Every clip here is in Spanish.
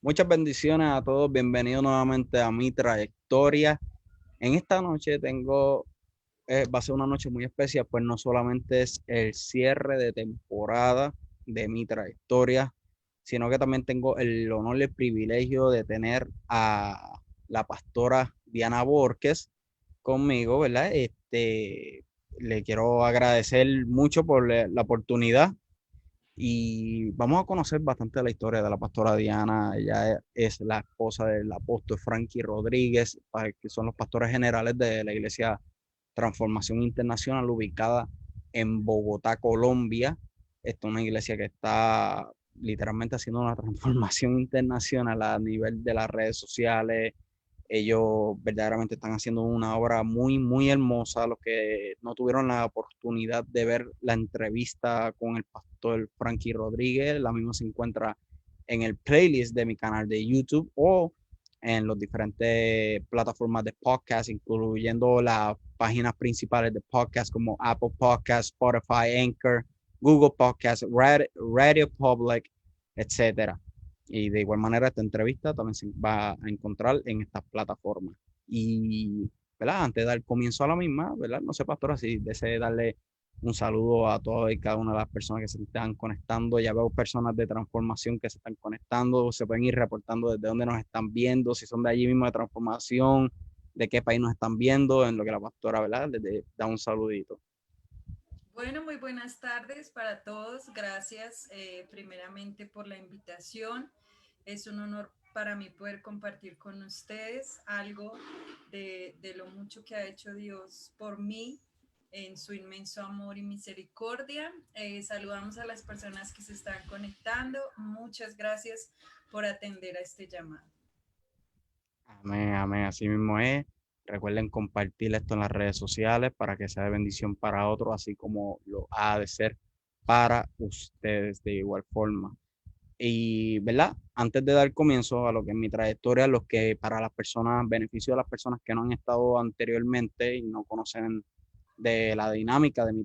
Muchas bendiciones a todos, bienvenidos nuevamente a mi trayectoria. En esta noche va a ser una noche muy especial, pues no solamente es el cierre de temporada de mi trayectoria, sino que también tengo el honor y el privilegio de tener a la pastora Diana Borges conmigo, ¿verdad? Le quiero agradecer mucho por la oportunidad y vamos a conocer bastante de la historia de la pastora Diana. Ella es la esposa del apóstol Frankie Rodríguez, que son los pastores generales de la iglesia Transformación Internacional, ubicada en Bogotá, Colombia. Esta es una iglesia que está literalmente haciendo una transformación internacional a nivel de las redes sociales. Ellos verdaderamente están haciendo una obra muy, muy hermosa. Los que no tuvieron la oportunidad de ver la entrevista con el pastor Frankie Rodríguez, la misma se encuentra en el playlist de mi canal de YouTube o en las diferentes plataformas de podcast, incluyendo las páginas principales de podcast como Apple Podcast, Spotify, Anchor, Google Podcast, Radio Public, etcétera. Y de igual manera, esta entrevista también se va a encontrar en estas plataformas. Y, ¿verdad? Antes de dar comienzo a la misma, ¿verdad? No sé, pastora, si desee darle un saludo a todas y cada una de las personas que se están conectando. Ya veo personas de transformación que se están conectando, se pueden ir reportando desde dónde nos están viendo, si son de allí mismo de transformación, de qué país nos están viendo, en lo que la pastora, ¿verdad? Les da un saludito. Bueno, muy buenas tardes para todos. Gracias primeramente por la invitación. Es un honor para mí poder compartir con ustedes algo de lo mucho que ha hecho Dios por mí en su inmenso amor y misericordia. Saludamos a las personas que se están conectando. Muchas gracias por atender a este llamado. Amén, amén, así mismo es. Recuerden compartir esto en las redes sociales para que sea de bendición para otros, así como lo ha de ser para ustedes de igual forma. Y, ¿verdad? Antes de dar comienzo a lo que es mi trayectoria, los que para las personas, beneficio de las personas que no han estado anteriormente y no conocen de la dinámica de mi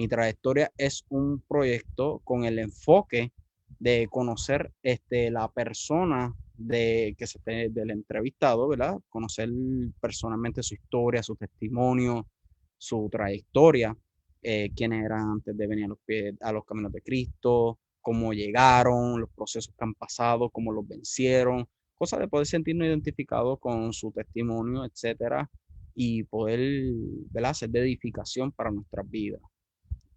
trayectoria es un proyecto con el enfoque de conocer la persona del entrevistado, ¿verdad? Conocer personalmente su historia, su testimonio, su trayectoria, quiénes eran antes de venir a los pies, a los caminos de Cristo, cómo llegaron, los procesos que han pasado, cómo los vencieron, cosas de poder sentirnos identificados con su testimonio, etcétera, y poder, ¿verdad?, ser de edificación para nuestras vidas.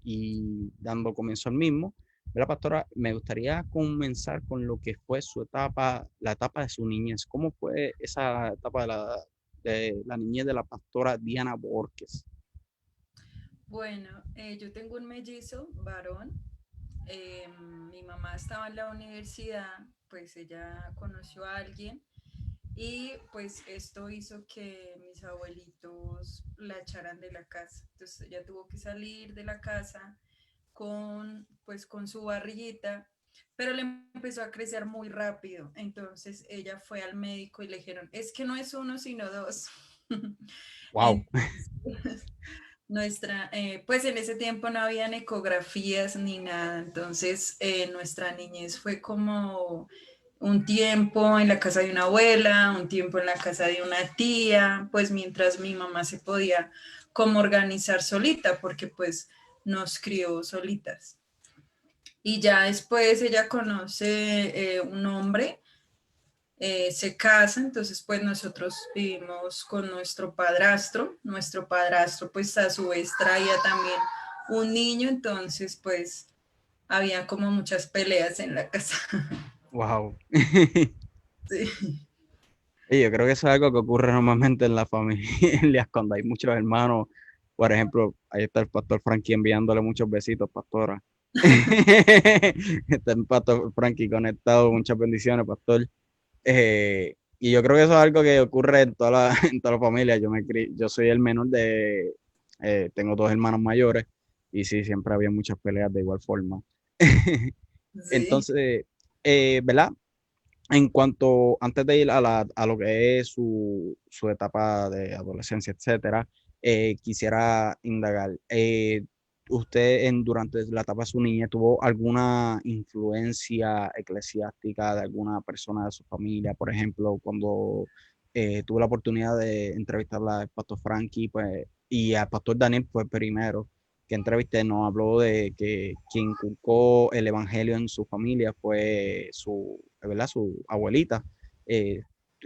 Y dando comienzo al mismo, ¿verdad, pastora? Me gustaría comenzar con lo que fue su etapa, la etapa de su niñez. ¿Cómo fue esa etapa de la niñez de la pastora Diana Borges? Bueno, yo tengo un mellizo varón. Mi mamá estaba en la universidad, pues ella conoció a alguien y pues esto hizo que mis abuelitos la echaran de la casa. Entonces ella tuvo que salir de la casa con su barriguita, pero le empezó a crecer muy rápido. Entonces ella fue al médico y le dijeron, es que no es uno, sino dos. Wow. Entonces, pues en ese tiempo no habían ecografías ni nada, entonces nuestra niñez fue como un tiempo en la casa de una abuela, un tiempo en la casa de una tía, pues mientras mi mamá se podía como organizar solita, porque pues nos crió solitas. Y ya después ella conoce un hombre, se casa, entonces pues nosotros vivimos con nuestro padrastro pues a su vez traía también un niño, entonces pues había como muchas peleas en la casa. Wow. Sí, Y yo creo que eso es algo que ocurre normalmente en las familias cuando hay muchos hermanos. Por ejemplo, ahí está el pastor Frankie enviándole muchos besitos, pastora. Está el pastor Frankie conectado, muchas bendiciones, pastor. Y yo creo que eso es algo que ocurre en en toda la familia. Yo soy el menor tengo dos hermanos mayores y sí, siempre había muchas peleas de igual forma. sí. Entonces, ¿verdad? En cuanto, antes de ir a lo que es su etapa de adolescencia, etcétera, quisiera indagar. ¿usted durante la etapa de su niñez tuvo alguna influencia eclesiástica de alguna persona de su familia? Por ejemplo, cuando tuve la oportunidad de entrevistar al pastor Frankie, pues, y al pastor Daniel fue primero que entrevisté, nos habló de que quien inculcó el evangelio en su familia fue su, ¿verdad? Su abuelita. Eh,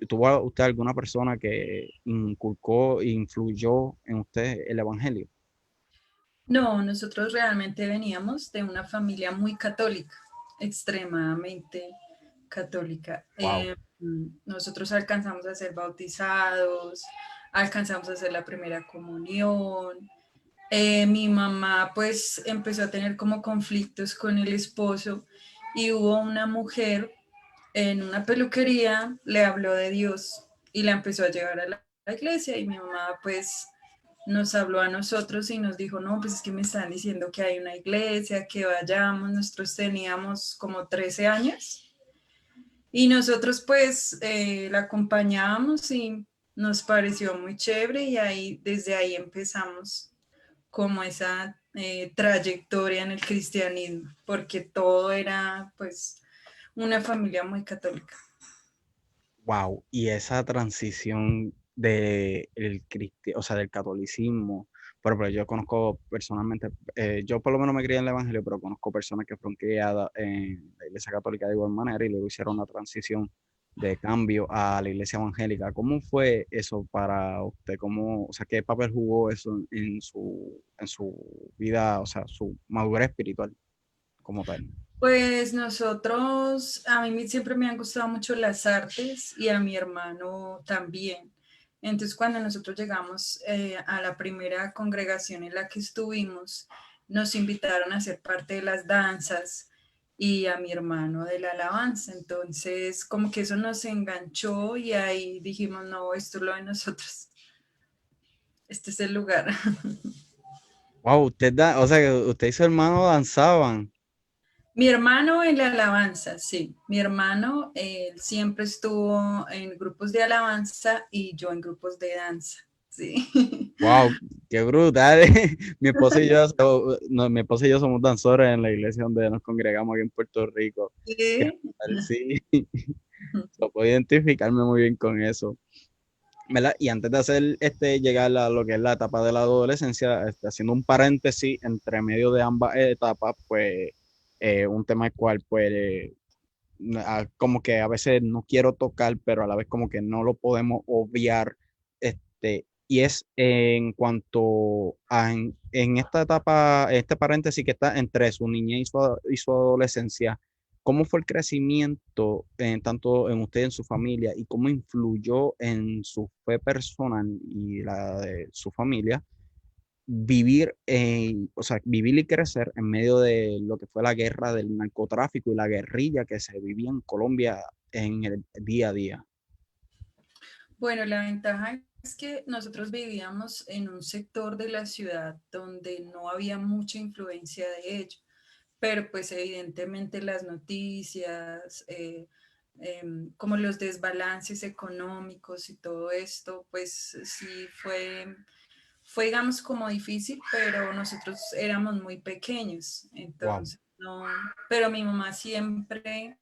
¿Tuvo usted alguna persona que inculcó e influyó en usted el evangelio? No, nosotros realmente veníamos de una familia muy católica, extremadamente católica. Wow. Nosotros alcanzamos a ser bautizados, alcanzamos a hacer la primera comunión. Mi mamá pues empezó a tener como conflictos con el esposo y hubo una mujer en una peluquería, le habló de Dios y la empezó a llevar a la iglesia y mi mamá pues nos habló a nosotros y nos dijo, no, pues es que me están diciendo que hay una iglesia, que vayamos, nosotros teníamos como 13 años y nosotros pues la acompañábamos y nos pareció muy chévere y ahí, desde ahí empezamos como esa trayectoria en el cristianismo, porque todo era pues una familia muy católica. Wow, y esa transición o sea, del catolicismo, por ejemplo, yo conozco personalmente, yo por lo menos me crié en el Evangelio, pero conozco personas que fueron criadas en la Iglesia Católica de igual manera y luego hicieron una transición de cambio a la Iglesia Evangélica. ¿Cómo fue eso para usted? ¿Cómo, o sea, qué papel jugó eso en su vida, o sea, su madurez espiritual como tal? Pues nosotros, a mí siempre me han gustado mucho las artes y a mi hermano también. Entonces, cuando nosotros llegamos a la primera congregación en la que estuvimos, nos invitaron a ser parte de las danzas y a mi hermano de la alabanza. Entonces, como que eso nos enganchó y ahí dijimos, no, esto es lo de nosotros, este es el lugar. Wow, o sea, que usted y su hermano danzaban. Mi hermano en la alabanza, sí. Mi hermano él siempre estuvo en grupos de alabanza y yo en grupos de danza, sí. Wow, qué brutal. Mi esposa y yo, no, mi esposa y yo somos danzores en la iglesia donde nos congregamos aquí en Puerto Rico. Qué Sí. brutal, sí, lo puedo identificarme muy bien con eso. ¿Verdad? Y antes de hacer llegar a lo que es la etapa de la adolescencia, haciendo un paréntesis entre medio de ambas etapas, pues un tema el cual pues como que a veces no quiero tocar, pero a la vez como que no lo podemos obviar, y es en cuanto a en esta etapa, este paréntesis que está entre su niñez y su adolescencia, ¿cómo fue el crecimiento tanto en usted y en su familia y cómo influyó en su fe personal y la de su familia? O sea, vivir y crecer en medio de lo que fue la guerra del narcotráfico y la guerrilla que se vivía en Colombia en el día a día. Bueno, la ventaja es que nosotros vivíamos en un sector de la ciudad donde no había mucha influencia de ello, pero pues evidentemente las noticias, como los desbalances económicos y todo esto, pues sí fue, digamos, como difícil, pero nosotros éramos muy pequeños, Wow, entonces no, pero mi mamá siempre,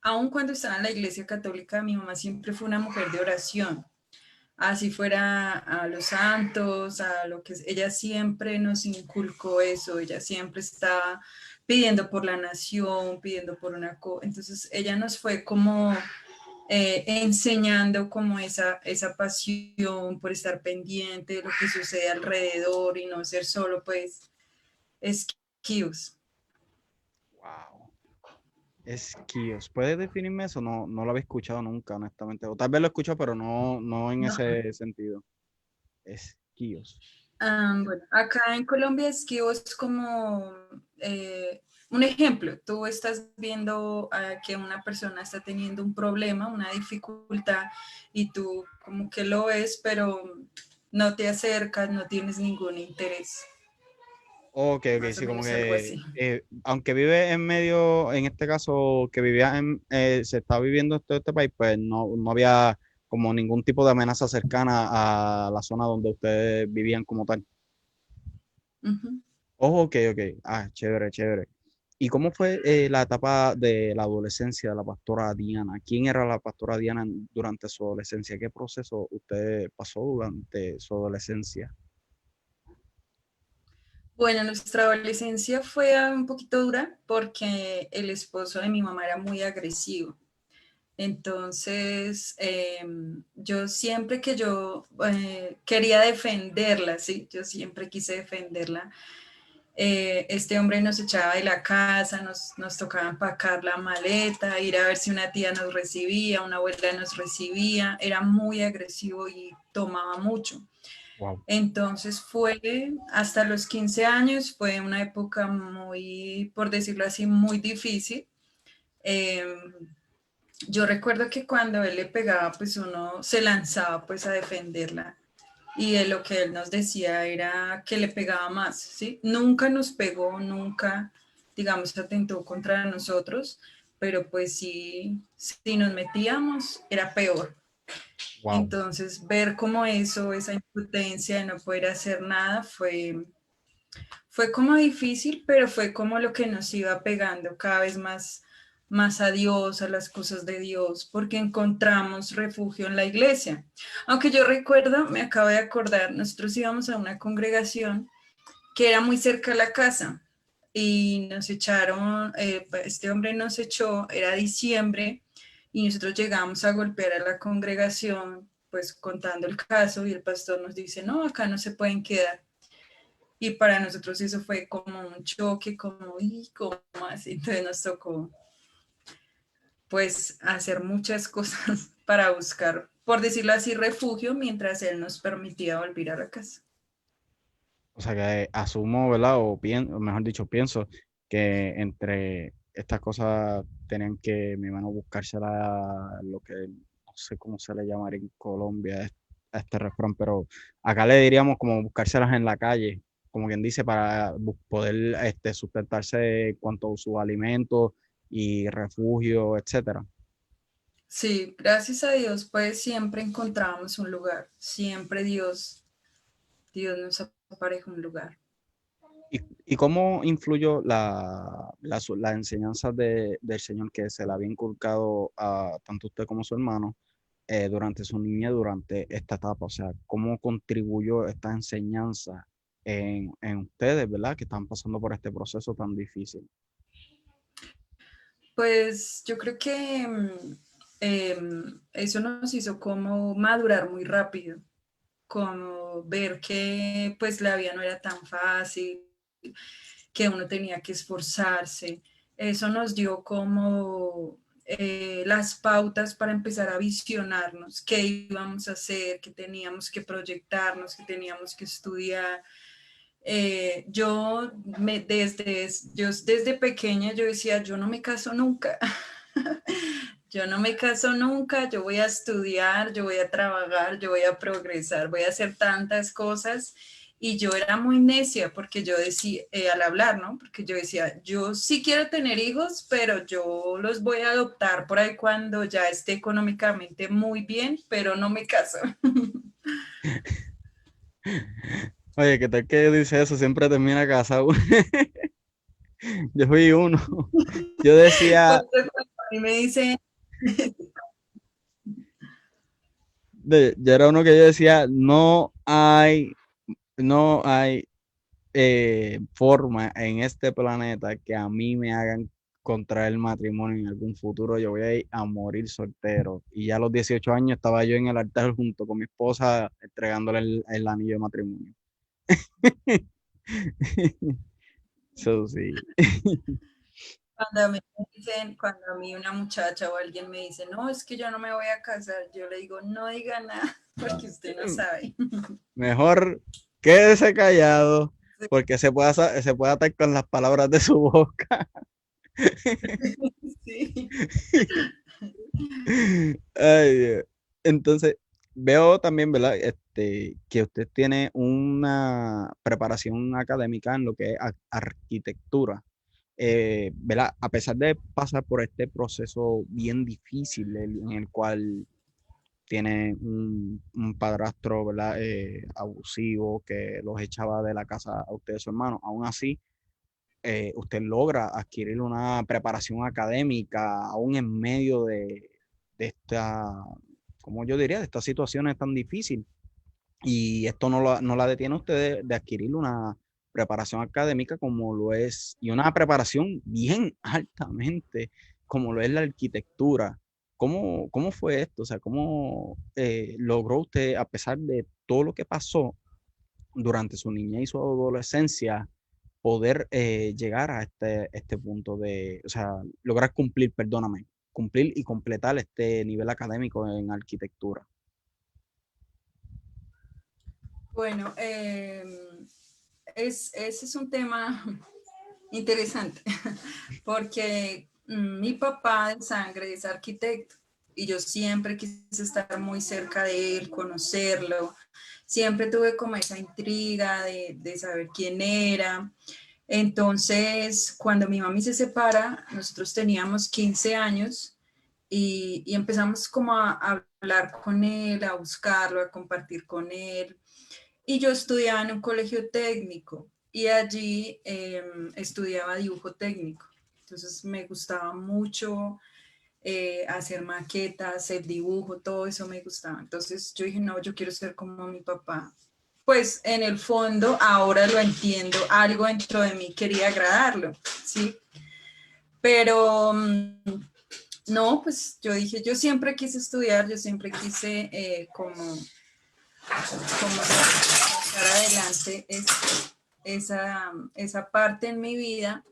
aun cuando estaba en la iglesia católica, mi mamá siempre fue una mujer de oración, así fuera a los santos, a lo que ella siempre nos inculcó eso, ella siempre estaba pidiendo por la nación, pidiendo por entonces ella nos fue como enseñando como esa pasión por estar pendiente de lo que sucede alrededor y no ser solo pues esquivos. wow. Esquíos. ¿Puedes definirme eso? No, no lo había escuchado nunca, honestamente. O tal vez lo escucho, pero no, no en No. ese sentido. Esquíos. Bueno, acá en Colombia esquivo es como un ejemplo. Tú estás viendo que una persona está teniendo un problema, una dificultad, y tú como que lo ves, pero no te acercas, no tienes ningún interés. Ok, ok, Más o sí, como menos algo que así. aunque vive en medio, en este caso que vivía se está viviendo este país, pues no, no había como ningún tipo de amenaza cercana a la zona donde ustedes vivían como tal. Ujú. Oh, ok, ok. Ah, chévere, chévere. ¿Y cómo fue la etapa de la adolescencia de la pastora Diana? ¿Quién era la pastora Diana durante su adolescencia? ¿Qué proceso usted pasó durante su adolescencia? Bueno, nuestra adolescencia fue un poquito dura porque el esposo de mi mamá era muy agresivo. Entonces, yo siempre que yo quería defenderla, ¿sí? Yo siempre quise defenderla. Este hombre nos echaba de la casa, nos tocaba empacar la maleta, ir a ver si una tía nos recibía, una abuela nos recibía. Era muy agresivo y tomaba mucho. Wow. Entonces fue hasta los 15 años, fue una época muy, por decirlo así, muy difícil. Eh, yo recuerdo que cuando él le pegaba, pues uno se lanzaba pues a defenderla y de lo que él nos decía era que le pegaba más, ¿sí? Nunca nos pegó, nunca, digamos, atentó contra nosotros, pero pues sí, si nos metíamos era peor. Wow. Entonces, ver cómo eso, esa impotencia de no poder hacer nada, fue como difícil, pero fue como lo que nos iba pegando cada vez más, más a Dios, a las cosas de Dios, porque encontramos refugio en la iglesia. Aunque yo recuerdo, me acabo de acordar, nosotros íbamos a una congregación que era muy cerca de la casa y nos echaron, este hombre nos echó, era diciembre, y nosotros llegamos a golpear a la congregación, pues contando el caso, y el pastor nos dice, no, acá no se pueden quedar. Y para nosotros eso fue como un choque, como, ¿y cómo así? Entonces nos tocó, pues, hacer muchas cosas para buscar, por decirlo así, refugio, mientras él nos permitía volver a la casa. O sea que asumo, ¿verdad? O mejor dicho, pienso que entre estas cosas tenían que, mi mano, buscársela lo que no sé cómo se le llamaría en Colombia a este refrán, pero acá le diríamos como buscárselas en la calle, como quien dice, para poder sustentarse en cuanto a sus alimentos y refugio, etcétera. Sí, gracias a Dios, pues siempre encontramos un lugar, siempre Dios nos apareja un lugar. ¿Y cómo influyó la enseñanza del Señor que se le había inculcado a tanto usted como su hermano durante su niñez, durante esta etapa? O sea, ¿cómo contribuyó esta enseñanza en ustedes, ¿verdad? Que están pasando por este proceso tan difícil. Pues yo creo que eso nos hizo como madurar muy rápido, como ver que pues la vida no era tan fácil, que uno tenía que esforzarse. Eso nos dio como las pautas para empezar a visionarnos, qué íbamos a hacer, qué teníamos que proyectarnos, qué teníamos que estudiar. Yo desde pequeña yo decía, yo no me caso nunca. Yo no me caso nunca, yo voy a estudiar, yo voy a trabajar, yo voy a progresar, voy a hacer tantas cosas. Y yo era muy necia porque yo decía, al hablar, ¿no? Porque yo decía, yo sí quiero tener hijos, pero yo los voy a adoptar por ahí cuando ya esté económicamente muy bien, pero no me caso. Oye, ¿qué tal que dice eso? Siempre termina casado. Yo fui uno. Yo Por decía, eso cuando a mí me dicen, yo era uno que yo decía, no hay forma en este planeta que a mí me hagan contraer matrimonio en algún futuro. Yo voy a ir a morir soltero. Y ya a los 18 años estaba yo en el altar junto con mi esposa entregándole el anillo de matrimonio. Eso sí. cuando a mí me dicen, cuando a mí una muchacha o alguien me dice, no, es que yo no me voy a casar, yo le digo, no diga nada, porque usted no sabe. Mejor quédese callado porque se puede atar con las palabras de su boca. Sí. Ay, Dios. Entonces, veo también, ¿verdad? Que usted tiene una preparación académica en lo que es arquitectura. ¿Verdad? A pesar de pasar por este proceso bien difícil en el cual tiene un padrastro, ¿verdad? Abusivo que los echaba de la casa a usted y a su hermano. Aún así, usted logra adquirir una preparación académica aún en medio de esta, como yo diría, de estas situaciones tan difíciles. Y esto no la detiene a usted de adquirir una preparación académica como lo es, y una preparación bien altamente, como lo es la arquitectura. ¿Cómo fue esto? O sea, ¿cómo logró usted, a pesar de todo lo que pasó durante su niñez y su adolescencia, poder llegar a este punto de, o sea, lograr cumplir, perdóname, cumplir y completar este nivel académico en arquitectura? Bueno, ese es un tema interesante, porque mi papá de sangre es arquitecto y yo siempre quise estar muy cerca de él, conocerlo. Siempre tuve como esa intriga de saber quién era. Entonces, cuando mi mami se separa, nosotros teníamos 15 años y empezamos como a hablar con él, a buscarlo, a compartir con él. Y yo estudiaba en un colegio técnico y allí estudiaba dibujo técnico. Entonces me gustaba mucho hacer maquetas, el dibujo, todo eso me gustaba. Entonces yo dije, no, yo quiero ser como mi papá. Pues en el fondo, ahora lo entiendo, algo dentro de mí quería agradarlo, ¿sí? Pero no, pues yo dije, yo siempre quise estudiar, yo siempre quise como sacar adelante esa parte en mi vida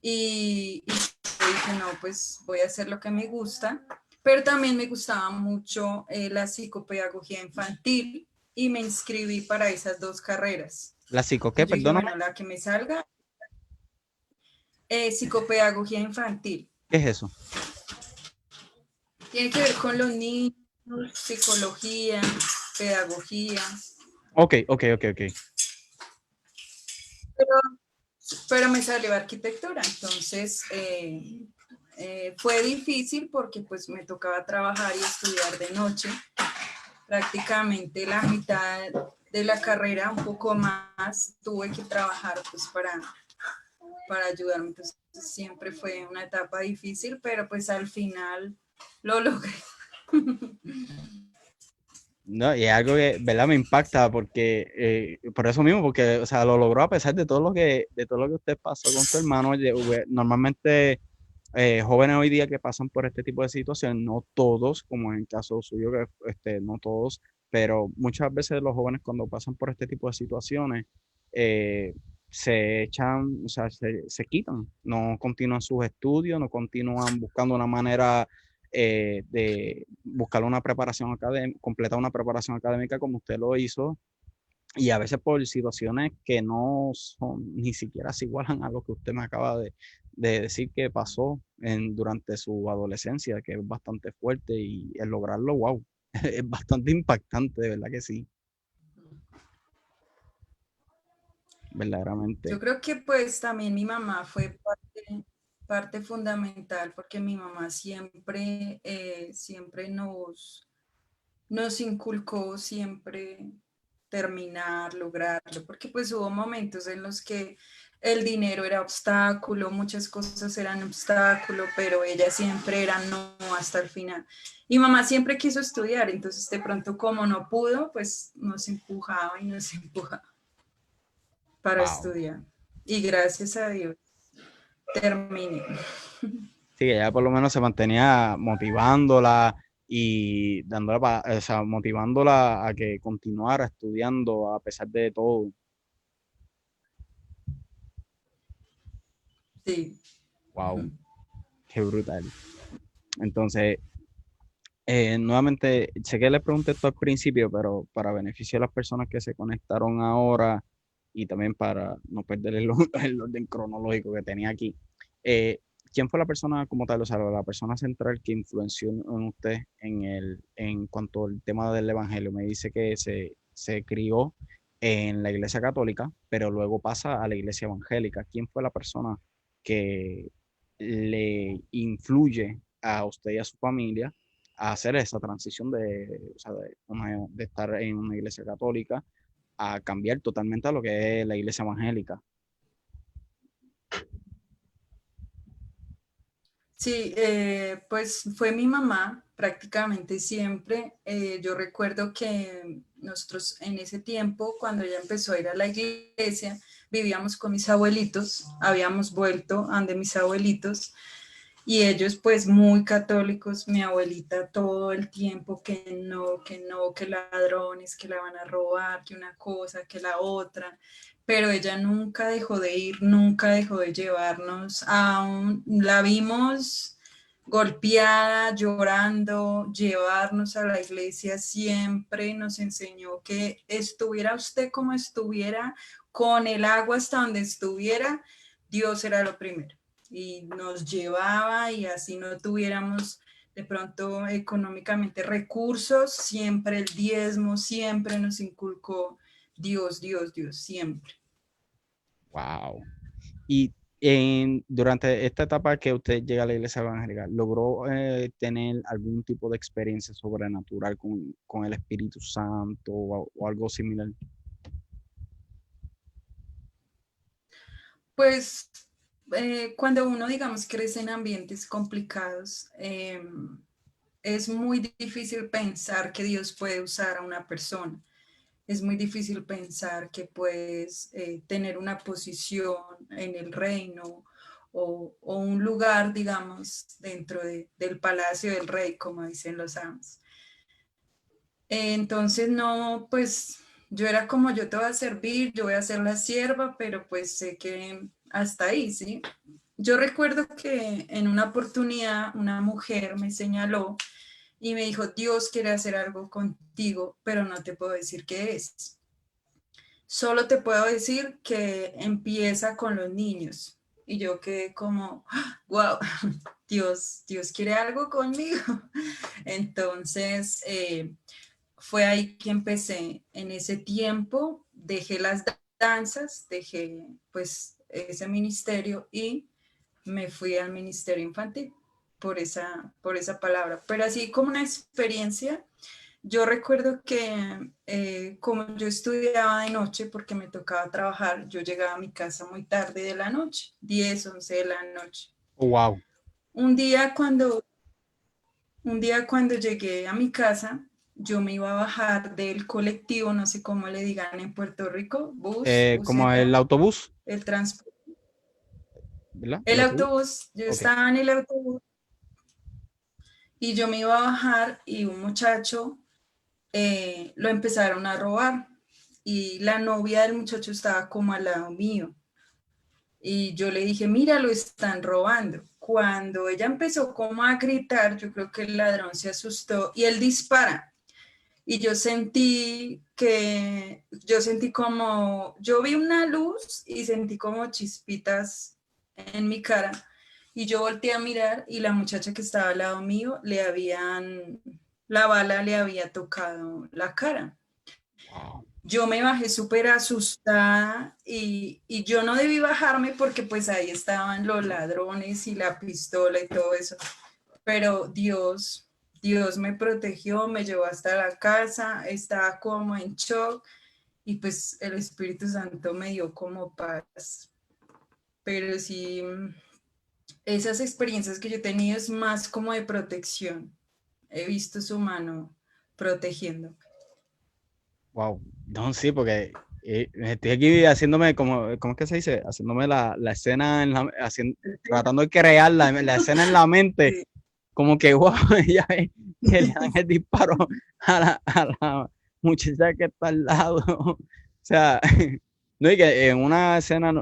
y dije, no, pues voy a hacer lo que me gusta, pero también me gustaba mucho la psicopedagogía infantil y me inscribí para esas dos carreras. ¿La psico qué? Entonces yo dije, Perdóname. bueno, la que me salga, psicopedagogía infantil. ¿Qué es eso? Tiene que ver con los niños, psicología, pedagogía, Ok, ok, ok, ok. pero, pero me salió arquitectura, entonces fue difícil porque pues me tocaba trabajar y estudiar de noche, prácticamente la mitad de la carrera, un poco más, tuve que trabajar pues para ayudarme, entonces siempre fue una etapa difícil, pero pues al final lo logré. No, y es algo que, ¿verdad? Me impacta porque, por eso mismo, porque, o sea, lo logró a pesar de todo lo que usted pasó con su hermano. Normalmente, jóvenes hoy día que pasan por este tipo de situaciones, no todos, como en el caso suyo, que no todos, pero muchas veces los jóvenes cuando pasan por este tipo de situaciones, eh, se echan, o sea, se quitan, no continúan sus estudios, no continúan buscando una manera de buscar una preparación académica, completar una preparación académica como usted lo hizo, y a veces por situaciones que no son, ni siquiera se igualan a lo que usted me acaba de decir que pasó durante su adolescencia, que es bastante fuerte, y el lograrlo, wow, es bastante impactante, de verdad que sí, Yo verdaderamente. creo que pues también mi mamá fue parte fundamental porque mi mamá siempre, siempre nos inculcó siempre terminar, lograrlo, porque pues hubo momentos en los que el dinero era obstáculo, muchas cosas eran obstáculo, pero ella siempre era no hasta el final. Y mamá siempre quiso estudiar, entonces de pronto como no pudo, pues nos empujaba y nos empujaba para Wow. estudiar. Y gracias a Dios terminé. Sí, que ella por lo menos se mantenía motivándola y dándola, o sea, motivándola a que continuara estudiando a pesar de todo. Sí. Wow, qué brutal. Entonces, nuevamente, sé que les pregunté esto al principio, pero para beneficio de las personas que se conectaron ahora y también para no perder el orden cronológico que tenía aquí, eh, ¿quién fue la persona como tal, o sea, la persona central que influenció en usted en cuanto al tema del evangelio? Me dice que se crió en la iglesia católica, pero luego pasa a la iglesia evangélica. ¿Quién fue la persona que le influye a usted y a su familia a hacer esa transición o sea, de estar en una iglesia católica a cambiar totalmente a lo que es la iglesia evangélica. Sí, pues fue mi mamá prácticamente siempre. Yo recuerdo que nosotros en ese tiempo, cuando ella empezó a ir a la iglesia, vivíamos con mis abuelitos, habíamos vuelto ante mis abuelitos y ellos pues muy católicos, mi abuelita todo el tiempo que ladrones, que la van a robar, que una cosa, que la otra, pero ella nunca dejó de ir, nunca dejó de llevarnos la vimos golpeada, llorando, llevarnos a la iglesia siempre nos enseñó que estuviera usted como estuviera, con el agua hasta donde estuviera, Dios era lo primero y nos llevaba y así no tuviéramos de pronto económicamente recursos, siempre el diezmo, siempre nos inculcó Dios, Dios, Dios, siempre. Wow. Y durante esta etapa que usted llega a la iglesia evangélica, ¿logró tener algún tipo de experiencia sobrenatural con el Espíritu Santo o algo similar? Pues cuando uno, digamos, crece en ambientes complicados, es muy difícil pensar que Dios puede usar a una persona. Es muy difícil pensar que puedes tener una posición en el reino o un lugar, digamos, dentro del palacio del rey, como dicen los amos. Entonces, no, pues yo era como yo te voy a servir, yo voy a ser la sierva, pero pues sé que hasta ahí, ¿sí? Yo recuerdo que en una oportunidad una mujer me señaló y me dijo, Dios quiere hacer algo contigo, pero no te puedo decir qué es. Solo te puedo decir que empieza con los niños. Y yo quedé como, wow, Dios quiere algo conmigo. Entonces, fue ahí que empecé. En ese tiempo dejé las danzas, dejé pues ese ministerio y me fui al ministerio infantil por esa palabra. Pero así como una experiencia, yo recuerdo que como yo estudiaba de noche porque me tocaba trabajar, yo llegaba a mi casa muy tarde de la noche, 10 11 de la noche. Oh, wow. Un día cuando, un día cuando llegué a mi casa, yo me iba a bajar del colectivo, no sé cómo le digan en Puerto Rico, bus, Como el buseta, autobús, el transporte. ¿verdad? ¿El El autobús? autobús, yo Ok. estaba en el autobús y yo me iba a bajar y un muchacho lo empezaron a robar y la novia del muchacho estaba como al lado mío. Y yo le dije, mira, lo están robando. Cuando ella empezó como a gritar, yo creo que el ladrón se asustó y él dispara. Y yo sentí como, yo vi una luz y sentí como chispitas en mi cara. Y yo volteé a mirar y la muchacha que estaba al lado mío la bala le había tocado la cara. Wow. Yo me bajé súper asustada y yo no debí bajarme porque pues ahí estaban los ladrones y la pistola y todo eso. Pero Dios me protegió, me llevó hasta la casa, estaba como en shock y pues el Espíritu Santo me dio como paz. Pero sí, esas experiencias que yo he tenido es más como de protección. He visto su mano protegiendo. Wow. No, sí, porque estoy aquí haciéndome, ¿cómo es que se dice? Haciéndome la escena, tratando de crear la escena en la mente, Sí. como que, wow, ya ve que le dan el disparo a la muchacha que está al lado. O sea, no, y que en una escena,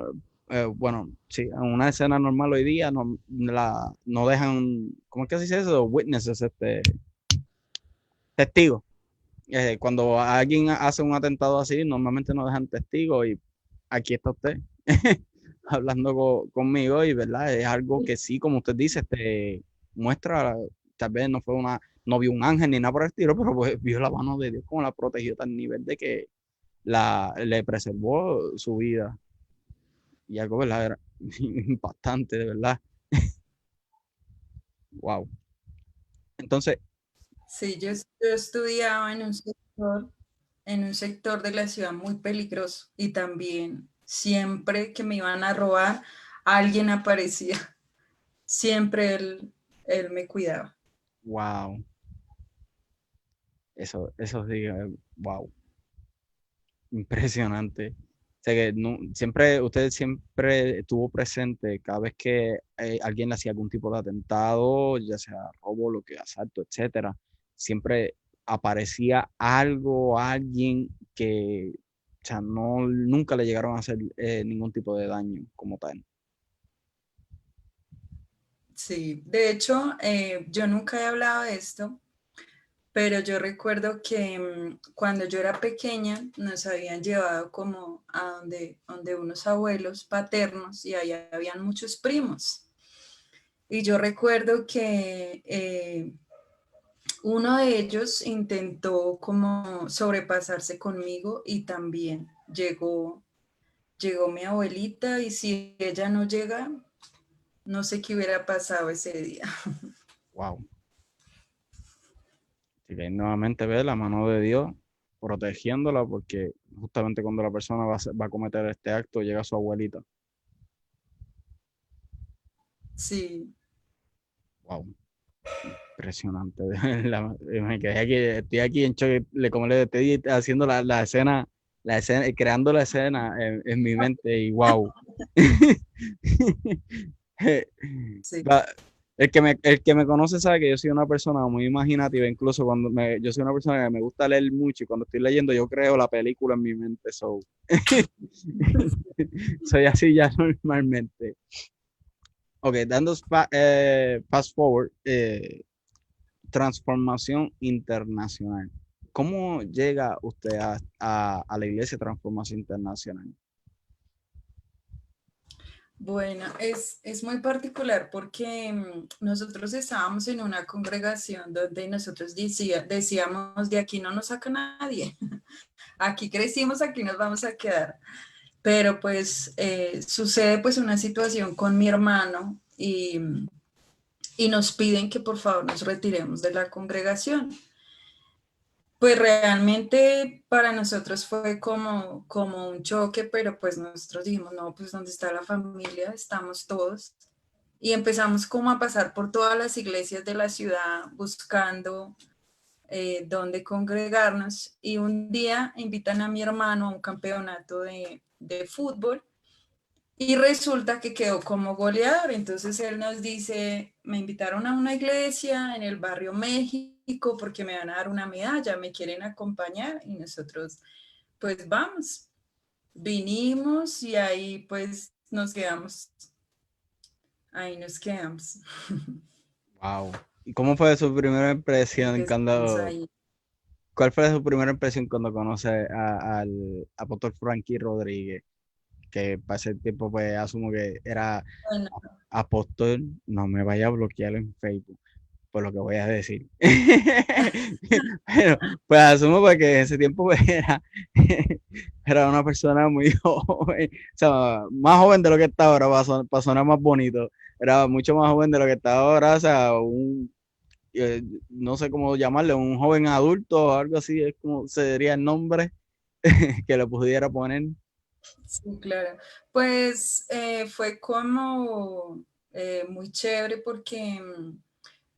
bueno, sí, en una escena normal hoy día no dejan, ¿cómo es que se dice eso? Witnesses, testigos. Cuando alguien hace un atentado así, normalmente no dejan testigos y aquí está usted hablando conmigo y, ¿verdad? Es algo que sí, como usted dice, te muestra, tal vez no vio un ángel ni nada por el estilo, pero pues vio la mano de Dios como la protegió a tal nivel de que le preservó su vida y algo, ¿verdad? Era impactante, de verdad. Wow. Entonces, Sí, yo estudiaba en un sector de la ciudad muy peligroso y también siempre que me iban a robar, alguien aparecía. Siempre él me cuidaba. Wow, eso sí, wow, impresionante. O sea que siempre, usted siempre estuvo presente cada vez que alguien le hacía algún tipo de atentado, ya sea robo, lo que asalto, etcétera. Siempre aparecía algo, alguien que, o sea, no, nunca le llegaron a hacer ningún tipo de daño como tal. Sí, de hecho, yo nunca he hablado de esto, pero yo recuerdo que cuando yo era pequeña nos habían llevado como a donde unos abuelos paternos y ahí habían muchos primos. Y yo recuerdo que uno de ellos intentó como sobrepasarse conmigo y también llegó mi abuelita y si ella no llega, no sé qué hubiera pasado ese día. Wow. Así que ahí nuevamente ve la mano de Dios protegiéndola porque justamente cuando la persona va a cometer este acto llega su abuelita. Sí, Wow, impresionante. Me quedé aquí, estoy aquí en shock, como le estoy haciendo la escena, creando la escena en mi mente y wow. sí. Va- el que me conoce sabe que yo soy una persona muy imaginativa, incluso yo soy una persona que me gusta leer mucho y cuando estoy leyendo yo creo la película en mi mente, soy así ya normalmente. Ok, dando fast forward, transformación internacional. ¿Cómo llega usted a la Iglesia de Transformación Internacional? Bueno, es muy particular porque nosotros estábamos en una congregación donde nosotros decíamos, de aquí no nos saca nadie, aquí crecimos, aquí nos vamos a quedar. Pero pues sucede pues una situación con mi hermano y nos piden que por favor nos retiremos de la congregación. Pues realmente para nosotros fue como un choque, pero pues nosotros dijimos, no, pues ¿dónde está la familia? Estamos todos. Y empezamos como a pasar por todas las iglesias de la ciudad buscando dónde congregarnos. Y un día invitan a mi hermano a un campeonato de fútbol y resulta que quedó como goleador. Entonces él nos dice, me invitaron a una iglesia en el barrio México porque me van a dar una medalla, me quieren acompañar y nosotros pues vamos. Vinimos y ahí pues nos quedamos. Ahí nos quedamos. Wow. ¿Y cómo fue su primera impresión Empezamos ahí. cuál fue su primera impresión cuando conoce al apóstol Frankie Rodríguez? Que para ese tiempo pues asumo que era Bueno, apóstol, no me vaya a bloquear en Facebook por lo que voy a decir. Pero, pues asumo porque en ese tiempo pues, era una persona muy joven, o sea, más joven de lo que está ahora, para sonar más bonito, era mucho más joven de lo que está ahora, o sea, no sé cómo llamarle, un joven adulto o algo así, es como sería el nombre que le pudiera poner. sí, claro. Pues fue como muy chévere porque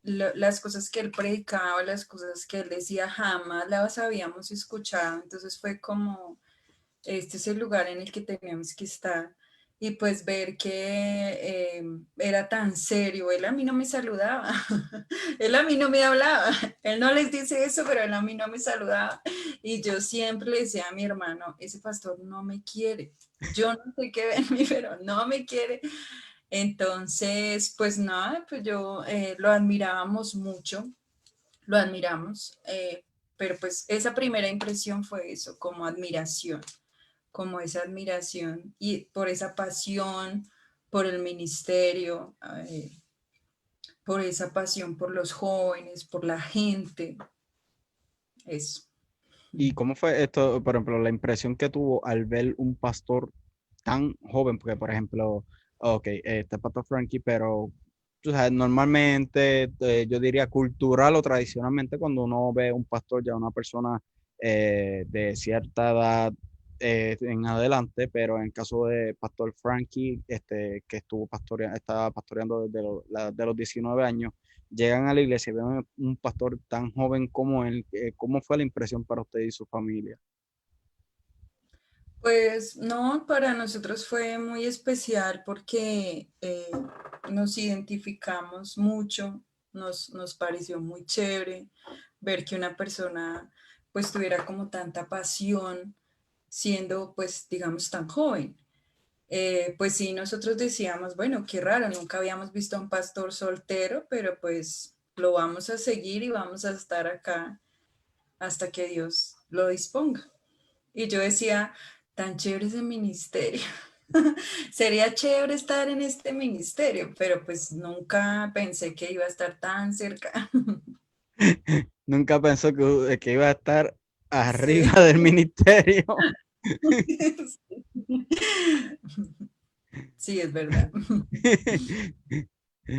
las cosas que él predicaba, las cosas que él decía, jamás las habíamos escuchado. Entonces fue como, este es el lugar en el que tenemos que estar. Y pues ver que era tan serio, él a mí no me saludaba, él a mí no me hablaba, él no les dice eso, pero él a mí no me saludaba. Y yo siempre le decía a mi hermano, ese pastor no me quiere, yo no sé qué ve en mí, pero no me quiere. Entonces, pues nada, pues yo lo admirábamos mucho, lo admiramos, pero pues esa primera impresión fue eso, como esa admiración y por esa pasión, por el ministerio, por esa pasión por los jóvenes, por la gente, eso. ¿Y cómo fue esto, por ejemplo, la impresión que tuvo al ver un pastor tan joven? Porque, por ejemplo, ok, este pastor Frankie, pero o sea, normalmente, yo diría cultural o tradicionalmente, cuando uno ve un pastor, ya una persona de cierta edad en adelante, pero en caso de Pastor Frankie, que estuvo estaba pastoreando desde de los 19 años, llegan a la iglesia y ven un pastor tan joven como él. ¿Cómo fue la impresión para usted y su familia? Pues no, para nosotros fue muy especial porque nos identificamos mucho, nos pareció muy chévere ver que una persona pues tuviera como tanta pasión siendo pues digamos tan joven. Pues sí, nosotros decíamos, bueno, qué raro, nunca habíamos visto a un pastor soltero, pero pues lo vamos a seguir y vamos a estar acá hasta que Dios lo disponga. Y yo decía, tan chévere ese ministerio. Sería chévere estar en este ministerio, pero pues nunca pensé que iba a estar tan cerca. Nunca pensó que iba a estar arriba Sí. del ministerio. Sí, es verdad.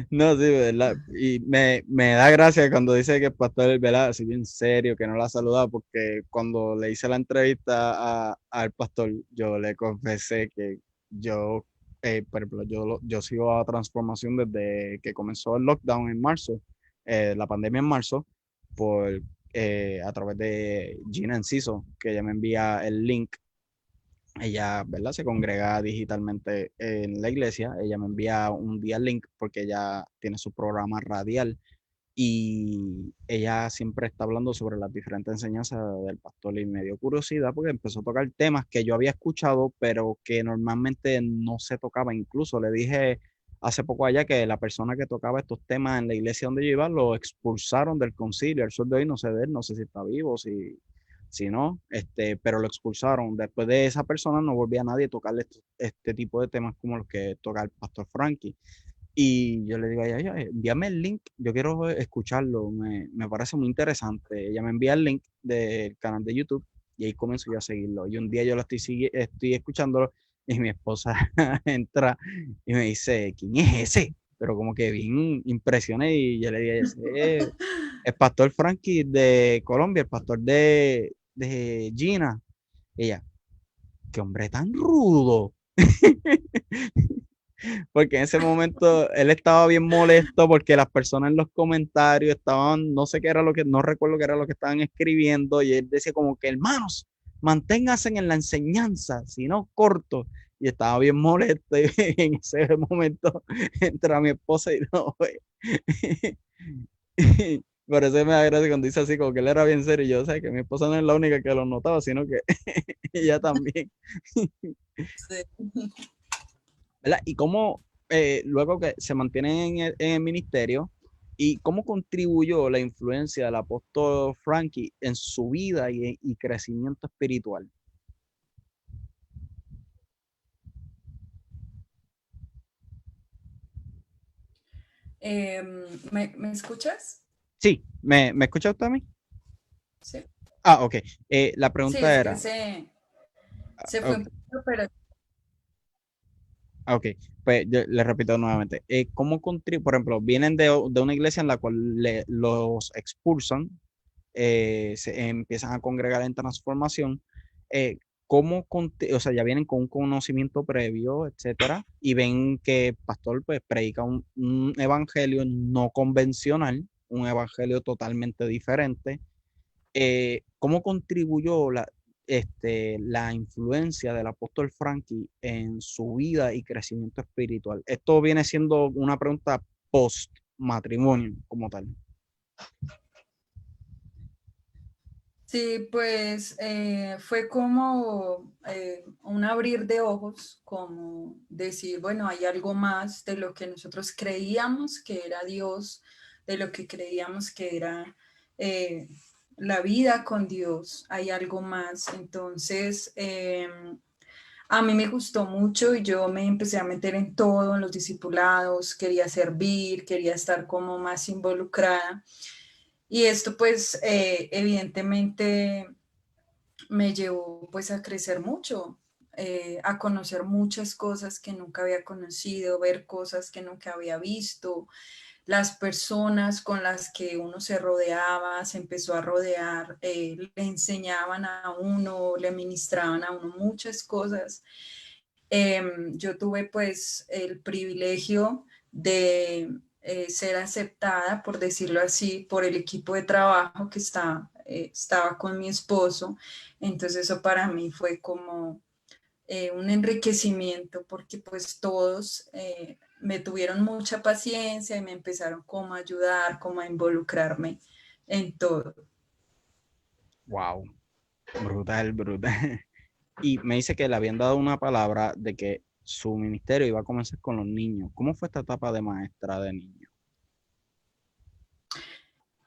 No, sí, ¿verdad? Y me da gracia cuando dice que el pastor, ¿verdad? Así bien serio, que no la ha saludado, porque cuando le hice la entrevista al pastor, yo le confesé que yo, por ejemplo, yo sigo a Transformación desde que comenzó el lockdown en marzo, la pandemia en marzo, por, a través de Gina Enciso, que ella me envía el link. Ella, ¿verdad? Se congrega digitalmente en la iglesia. Ella me envía un día el link porque ella tiene su programa radial y ella siempre está hablando sobre las diferentes enseñanzas del pastor y me dio curiosidad porque empezó a tocar temas que yo había escuchado, pero que normalmente no se tocaba. Incluso le dije hace poco allá que la persona que tocaba estos temas en la iglesia donde yo iba lo expulsaron del concilio. El sol de hoy no sé de él, no sé si está vivo, si no, pero lo expulsaron. Después de esa persona no volvía a nadie a tocarle este tipo de temas como los que toca el pastor Frankie. Y yo le digo a ella, "Oye, envíame el link, yo quiero escucharlo, me parece muy interesante". Ella me envía el link del canal de YouTube y ahí comienzo yo a seguirlo. Y un día yo lo estoy escuchándolo y mi esposa entra y me dice, ¿quién es ese? Pero como que bien impresioné y yo le dije, ese es el pastor Frankie de Colombia, el pastor de Gina. Ella, qué hombre tan rudo. Porque en ese momento él estaba bien molesto porque las personas en los comentarios estaban, no sé qué era lo que, no recuerdo qué era lo que estaban escribiendo, y él decía como que, hermanos, manténganse en la enseñanza, si no corto. Y estaba bien molesto y en ese momento entra mi esposa y no, por eso me da gracia cuando dice así, como que él era bien serio. Y yo sé que mi esposa no es la única que lo notaba, sino que ella también. Sí. ¿Verdad? Y cómo, luego que se mantiene en el ministerio, y cómo contribuyó la influencia del apóstol Frankie en su vida y crecimiento espiritual. ¿Me escuchas? Sí, ¿me escucha usted a mí? Sí. Ah, ok. La Sí, pregunta es que era, se fue ok, un poquito, pero ok, pues yo le repito nuevamente, ¿cómo contribuye, por ejemplo, vienen de una iglesia en la cual los expulsan, se empiezan a congregar en transformación, o sea, ya vienen con un conocimiento previo, etcétera, y ven que el pastor pues predica un evangelio no convencional, un evangelio totalmente diferente. ¿Cómo contribuyó la influencia del apóstol Frankie en su vida y crecimiento espiritual? Esto viene siendo una pregunta post matrimonio como tal. sí, pues fue como un abrir de ojos, como decir, bueno, hay algo más de lo que nosotros creíamos que era Dios, de lo que creíamos que era eh, la vida con Dios, hay algo más. Entonces, a mí me gustó mucho y yo me empecé a meter en todo, en los discipulados, quería servir, quería estar como más involucrada. Y esto pues evidentemente me llevó pues a crecer mucho. a conocer muchas cosas que nunca había conocido, ver cosas que nunca había visto, las personas con las que uno se rodeaba, se empezó a rodear, le enseñaban a uno, le ministraban a uno muchas cosas. Yo tuve pues el privilegio de ser aceptada, por decirlo así, por el equipo de trabajo que estaba con mi esposo. Entonces eso para mí fue como un enriquecimiento porque pues todos me tuvieron mucha paciencia y me empezaron como a ayudar, como a involucrarme en todo. Wow, brutal, brutal. Y me dice que le habían dado una palabra de que su ministerio iba a comenzar con los niños. ¿Cómo fue esta etapa de maestra de niños?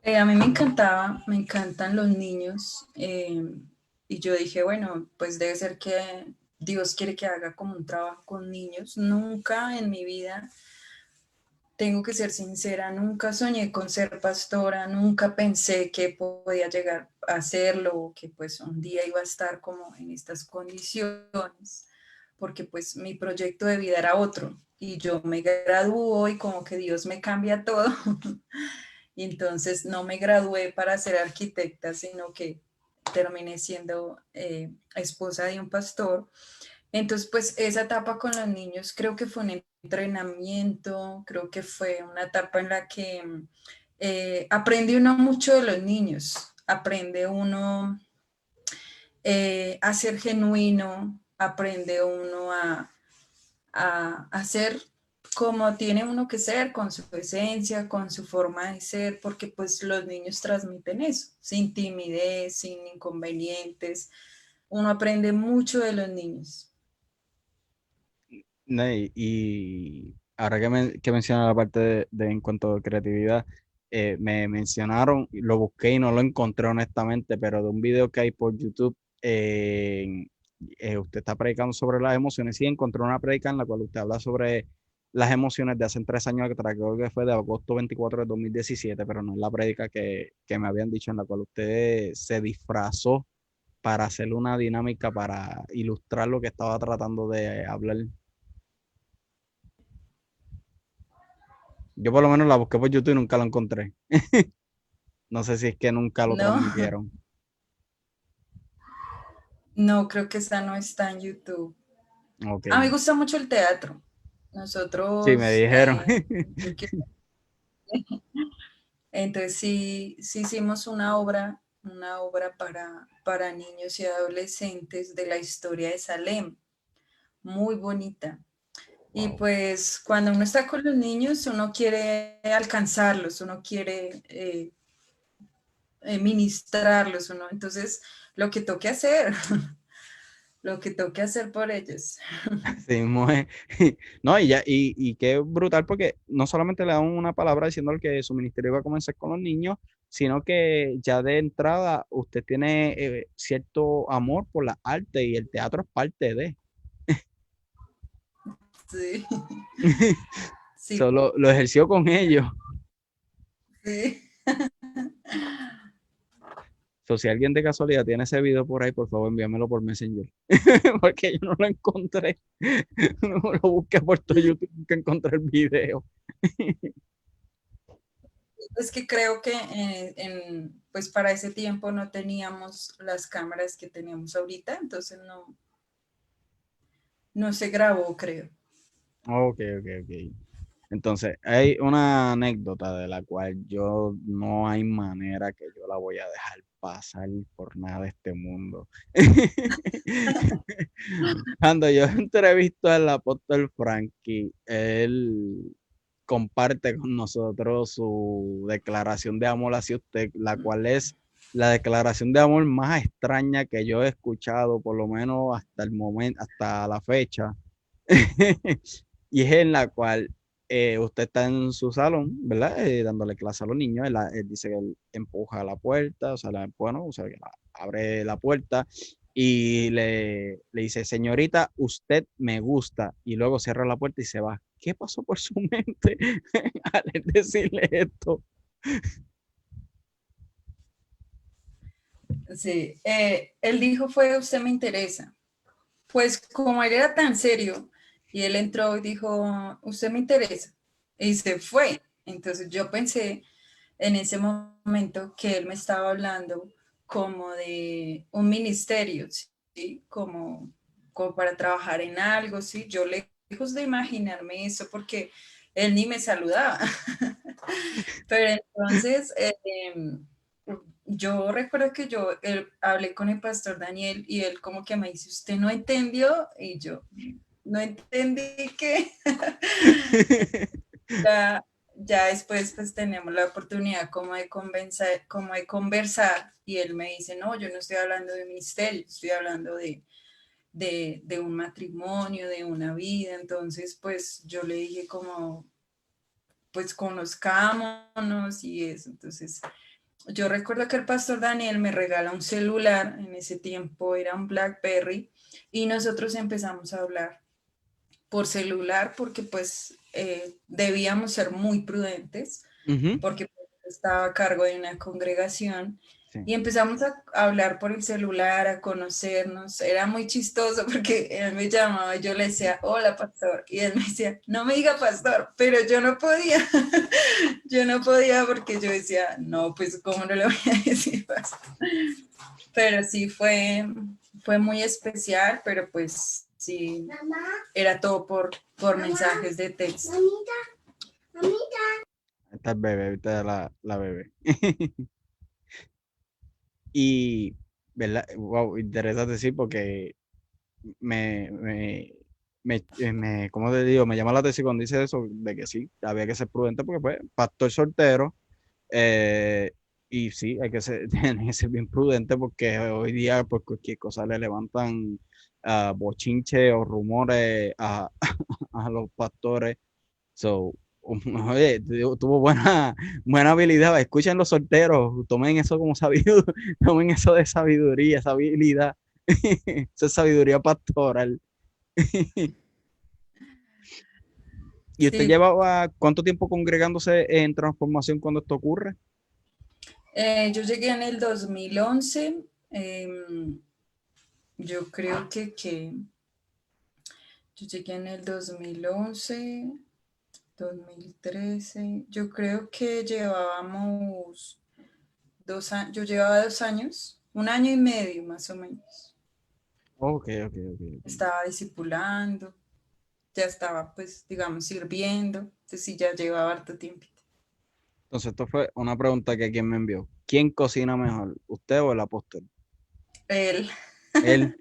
A mí me encantaba, me encantan los niños y yo dije, bueno, pues debe ser que Dios quiere que haga como un trabajo con niños. Nunca en mi vida, tengo que ser sincera, nunca soñé con ser pastora, nunca pensé que podía llegar a hacerlo o que pues un día iba a estar como en estas condiciones, porque pues mi proyecto de vida era otro y yo me gradúo y como que Dios me cambia todo. Y entonces no me gradué para ser arquitecta, sino que terminé siendo esposa de un pastor. Entonces, pues esa etapa con los niños creo que fue un entrenamiento, creo que fue una etapa en la que aprende uno mucho de los niños, aprende uno a ser genuino, aprende uno a ser como tiene uno que ser, con su esencia, con su forma de ser, porque pues los niños transmiten eso, sin timidez, sin inconvenientes. Uno aprende mucho de los niños. No, y ahora que menciona la parte de en cuanto a creatividad, me mencionaron, lo busqué y no lo encontré honestamente, pero de un video que hay por YouTube, usted está predicando sobre las emociones. Sí, encontré una predica en la cual usted habla sobre las emociones de hace 3 años atrás, creo que fue de agosto 24 de 2017, pero no es la predica que me habían dicho, en la cual usted se disfrazó para hacer una dinámica para ilustrar lo que estaba tratando de hablar. Yo por lo menos la busqué por YouTube y nunca la encontré. No sé si es que nunca lo No, transmitieron. no, creo que esa no está en YouTube. Ok. A mí me gusta mucho el teatro. Sí, me Nosotros, dijeron. entonces sí hicimos una obra para niños y adolescentes de la historia de Salem, muy bonita. Y Wow. pues cuando uno está con los niños, uno quiere alcanzarlos, uno quiere ministrarlos, uno, entonces lo que toque hacer, lo que toque hacer por ellos. Sí, no, y ya, y qué brutal porque no solamente le dan una palabra diciendo que su ministerio iba a comenzar con los niños, sino que ya de entrada usted tiene cierto amor por la arte y el teatro es parte de. Sí, sí, Solo lo ejerció con ellos. sí. So, si alguien de casualidad tiene ese video por ahí, por favor envíamelo por Messenger. Porque yo no lo encontré. No lo busqué por todo YouTube, nunca encontré el video. Es que creo que pues para ese tiempo no teníamos las cámaras que teníamos ahorita, entonces no se grabó, creo. Ok, ok, ok. Entonces, hay una anécdota de la cual yo no hay manera que yo la voy a dejar pasar por nada de este mundo. Cuando yo entrevisto al apóstol Frankie, él comparte con nosotros su declaración de amor hacia usted, la cual es la declaración de amor más extraña que yo he escuchado, por lo menos hasta el momento, hasta la fecha. Y es en la cual usted está en su salón, ¿verdad? Dándole clase a los niños. Él dice que él empuja la puerta, o sea, bueno, o sea, que abre la puerta y le dice, señorita, usted me gusta. Y luego cierra la puerta y se va. ¿Qué pasó por su mente al decirle esto? Sí, él dijo fue, usted me interesa. pues como él era tan serio y él entró y dijo, usted me interesa, y se fue. Entonces yo pensé en ese momento que él me estaba hablando como de un ministerio, ¿sí? Como para trabajar en algo, ¿sí? Yo lejos de imaginarme eso porque él ni me saludaba. Pero entonces, yo recuerdo que hablé con el pastor Daniel y él como que me dice, ¿usted no entendió? Y yo, no entendí que ya, ya después pues tenemos la oportunidad como de conversar y él me dice, no, yo no estoy hablando de ministerio, estoy hablando de un matrimonio, de una vida. Entonces pues yo le dije como, pues conozcámonos y eso. Entonces yo recuerdo que el pastor Daniel me regala un celular, en ese tiempo era un BlackBerry, y nosotros empezamos a hablar por celular porque pues debíamos ser muy prudentes Ujú. porque pues, estaba a cargo de una congregación Sí. y empezamos a hablar por el celular, a conocernos. Era muy chistoso porque él me llamaba y yo le decía, hola pastor, y él me decía, no me diga pastor, pero yo no podía, yo no podía porque yo decía, no, pues cómo no le voy a decir pastor. Pero sí fue muy especial, pero pues sí, era todo por mensajes de texto. Esta es bebé, esta es la bebé. Y, ¿verdad? Wow, interesante, sí, porque me, me, ¿cómo te digo? Me llama la atención cuando dice eso, de que sí, había que ser prudente porque, pues, pastor soltero, eh, y sí, hay que ser, tiene que ser bien prudente porque hoy día, pues, cualquier cosa le levantan bochinche o rumores a los pastores. So, oye, tuvo buena habilidad. Escuchen los solteros, tomen eso como sabiduría, tomen eso de sabiduría, esa habilidad. Esa es sabiduría pastoral. ¿Y usted Sí, llevaba cuánto tiempo congregándose en transformación cuando esto ocurre? yo llegué en el 2011. Yo creo que yo llegué en el 2011, 2013. Yo creo que llevábamos 2 años, yo llevaba 2 años, un año y medio más o menos. Ok, ok, ok, ok. Estaba discipulando, ya estaba pues, digamos, sirviendo. Entonces sí, ya llevaba harto tiempo. Entonces, esto fue una pregunta que quien me envió. ¿Quién cocina mejor, usted o el apóstol? Él, Él.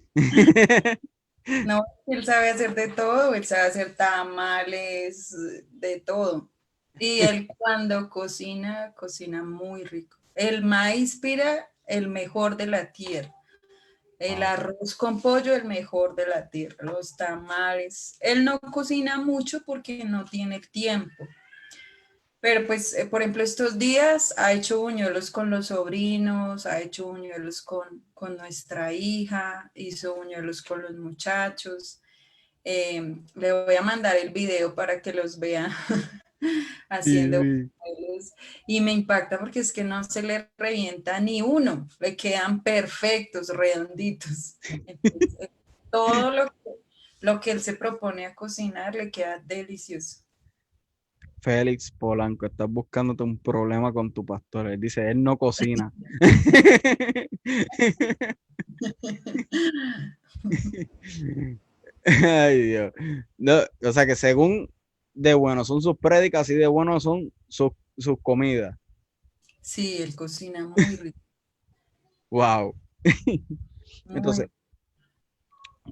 no, él sabe hacer de todo, él sabe hacer tamales, de todo. Y él cuando cocina, cocina muy rico. El maíz pira el mejor de la tierra. El Wow. arroz con pollo, el mejor de la tierra. Los tamales. Él no cocina mucho porque no tiene el tiempo. Pero pues, por ejemplo, estos días ha hecho buñuelos con los sobrinos, ha hecho buñuelos con nuestra hija, hizo buñuelos con los muchachos. Le voy a mandar el video para que los vean Sí, haciendo sí. buñuelos. Y me impacta porque es que no se le revienta ni uno, le quedan perfectos, redonditos. Entonces, todo lo que él se propone a cocinar le queda delicioso. Félix Polanco, estás buscándote un problema con tu pastor. Él dice, él no cocina. Ay, Dios. No, o sea que según de bueno son sus prédicas y de bueno son sus comidas. Sí, él cocina muy rico, Wow. muy. Entonces,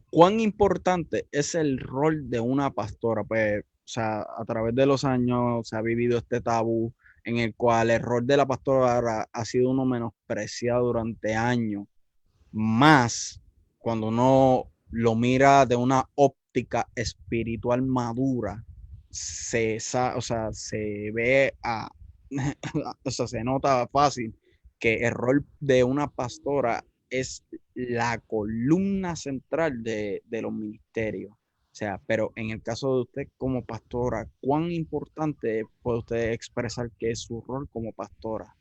¿cuán importante es el rol de una pastora? Pues, o sea, a través de los años se ha vivido este tabú en el cual el rol de la pastora ha sido uno menospreciado durante años, más cuando uno lo mira de una óptica espiritual madura, o sea, se ve o sea, se nota fácil que el rol de una pastora es la columna central de los ministerios. O sea, pero en el caso de usted como pastora, ¿cuán importante puede usted expresar que es su rol como pastora?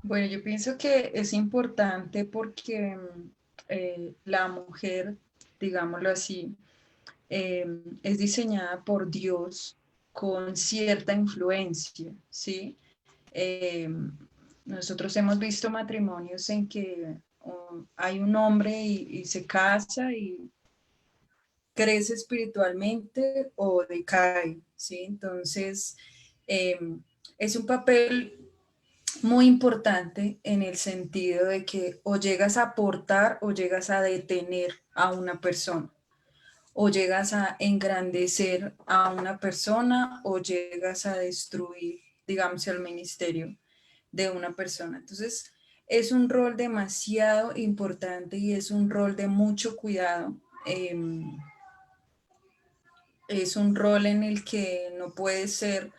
Bueno, yo pienso que es importante porque la mujer, digámoslo así, es diseñada por Dios con cierta influencia, ¿sí? Eh, Nosotros hemos visto matrimonios en que hay un hombre y se casa y crece espiritualmente o decae, ¿sí? Entonces, eh, es un papel muy importante en el sentido de que o llegas a aportar o llegas a detener a una persona, o llegas a engrandecer a una persona o llegas a destruir, digamos, el ministerio de una persona. Entonces, es un rol demasiado importante y es un rol de mucho cuidado. Es un rol en el que no puede ser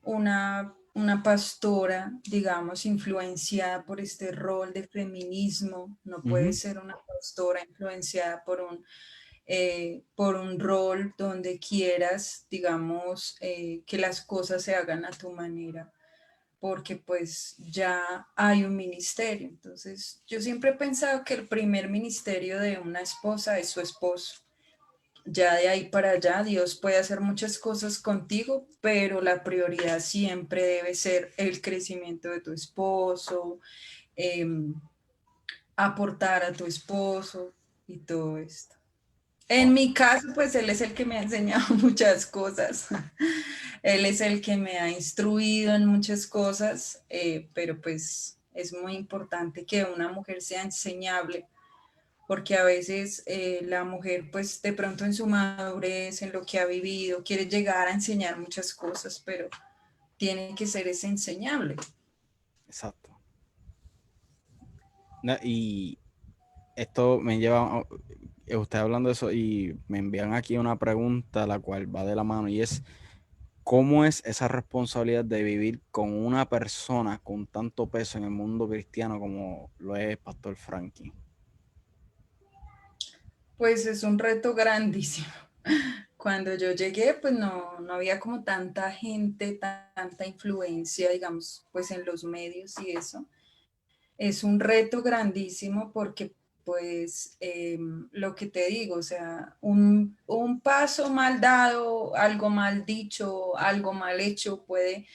una pastora, digamos, influenciada por este rol de feminismo, no puede Ujú. ser una pastora influenciada por un rol donde quieras, digamos, que las cosas se hagan a tu manera, porque pues ya hay un ministerio. Entonces, yo siempre he pensado que el primer ministerio de una esposa es su esposo. Ya de ahí para allá, Dios puede hacer muchas cosas contigo, pero la prioridad siempre debe ser el crecimiento de tu esposo, eh, aportar a tu esposo y todo esto. En Wow, mi caso, pues él es el que me ha enseñado muchas cosas. Él es el que me ha instruido en muchas cosas, pero pues es muy importante que una mujer sea enseñable, porque a veces la mujer pues de pronto en su madurez, en lo que ha vivido, quiere llegar a enseñar muchas cosas, pero tiene que ser ese enseñable. exacto. Y esto me lleva, usted hablando de eso, y me envían aquí una pregunta, la cual va de la mano, y es, ¿cómo es esa responsabilidad de vivir con una persona con tanto peso en el mundo cristiano como lo es Pastor Frankie? Pues es un reto grandísimo. Cuando yo llegué, pues no había como tanta gente, tanta influencia, digamos, pues en los medios y eso. Es un reto grandísimo porque, pues, lo que te digo, o sea, un paso mal dado, algo mal dicho, algo mal hecho puede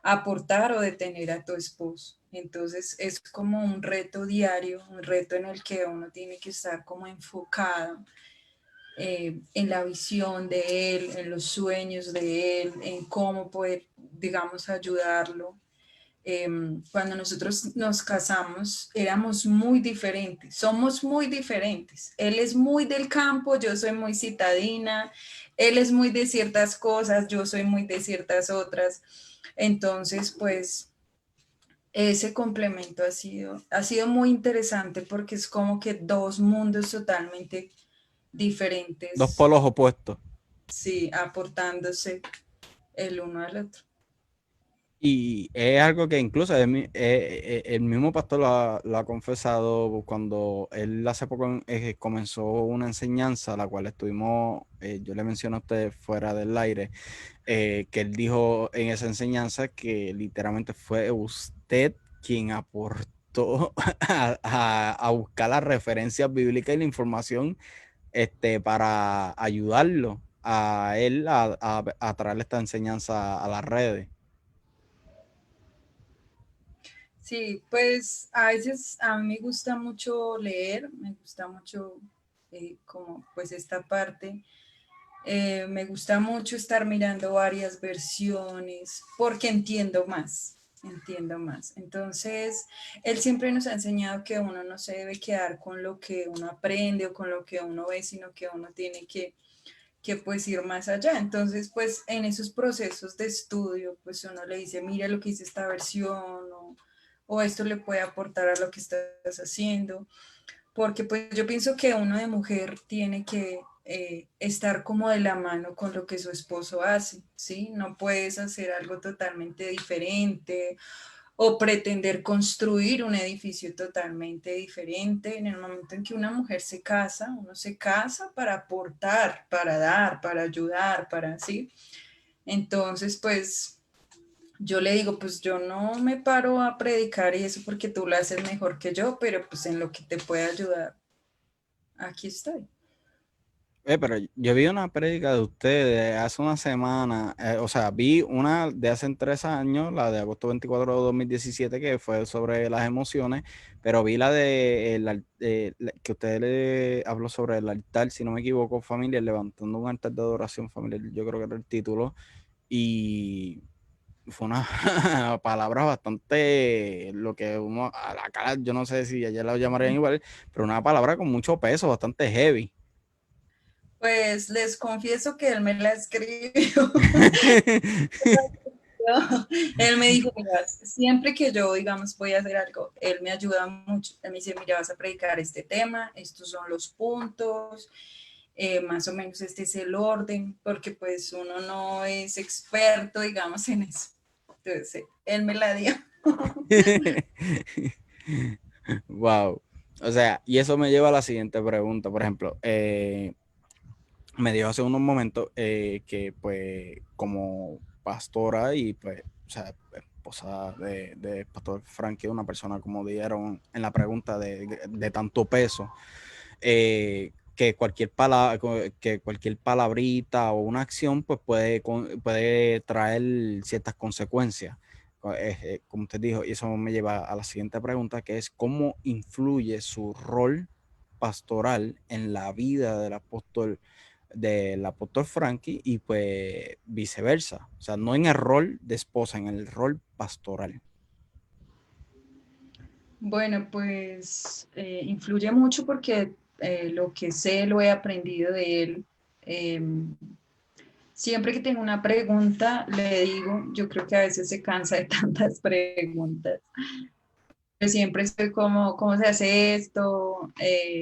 aportar o detener a tu esposo. Entonces, es como un reto diario, un reto en el que uno tiene que estar como enfocado en la visión de él, en los sueños de él, en cómo poder, digamos, ayudarlo. Cuando nosotros nos casamos éramos muy diferentes, somos muy diferentes. Él es muy del campo, yo soy muy citadina, él es muy de ciertas cosas, yo soy muy de ciertas otras. Entonces, pues ese complemento ha sido muy interesante porque es como que dos mundos totalmente Dos diferentes, polos opuestos. sí, aportándose el uno al otro. Y es algo que incluso el mismo pastor lo ha confesado cuando él hace poco comenzó una enseñanza, la cual estuvimos, yo le mencioné a usted fuera del aire, que él dijo en esa enseñanza que literalmente fue usted quien aportó a buscar las referencias bíblicas y la información para ayudarlo a él a traerle esta enseñanza a las redes. Sí, pues a veces a mí me gusta mucho leer, me gusta mucho como pues esta parte. Me gusta mucho estar mirando varias versiones porque entiendo más, entiendo más. Entonces, él siempre nos ha enseñado que uno no se debe quedar con lo que uno aprende o con lo que uno ve, sino que uno tiene que pues ir más allá. Entonces, pues en esos procesos de estudio, pues uno le dice, mira lo que hice esta versión o esto le puede aportar a lo que estás haciendo, porque pues yo pienso que uno de mujer tiene que estar como de la mano con lo que su esposo hace, ¿sí? No puedes hacer algo totalmente diferente o pretender construir un edificio totalmente diferente. En el momento en que una mujer se casa, uno se casa para aportar, para dar, para ayudar, para así. Entonces, pues yo le digo, pues yo no me paro a predicar y eso porque tú lo haces mejor que yo, pero pues en lo que te pueda ayudar, aquí estoy. Pero yo vi una prédica de ustedes hace una semana, o sea, vi una de hace 3 años, la de agosto 24 de 2017, que fue sobre las emociones, pero vi la de que usted le habló sobre el altar, si no me equivoco, familiar, levantando un altar de adoración familiar, yo creo que era el título, y fue una palabra bastante, lo que uno, a la cara, yo no sé si ayer la llamarían igual, pero una palabra con mucho peso, bastante heavy. Pues les confieso que él me la escribió. Él me dijo, mira, siempre que yo, digamos, voy a hacer algo, él me ayuda mucho. Él me dice, mira, vas a predicar este tema, estos son los puntos, más o menos este es el orden, porque pues uno no es experto, digamos, en eso. Entonces, él me la dio. Wow. O sea, y eso me lleva a la siguiente pregunta. Por ejemplo, me dijo hace unos momentos que pues como pastora y pues, o sea, esposa de Pastor Frankie, una persona como dijeron en la pregunta de tanto peso, que cualquier palabrita o una acción pues puede traer ciertas consecuencias. Como usted dijo, y eso me lleva a la siguiente pregunta, que es cómo influye su rol pastoral en la vida del apóstol Frankie y pues viceversa. O sea, no en el rol de esposa, en el rol pastoral. Bueno, pues influye mucho porque lo que sé lo he aprendido de él. Eh, Siempre que tengo una pregunta, le digo, yo creo que a veces se cansa de tantas preguntas, pero siempre estoy como, ¿cómo se hace esto?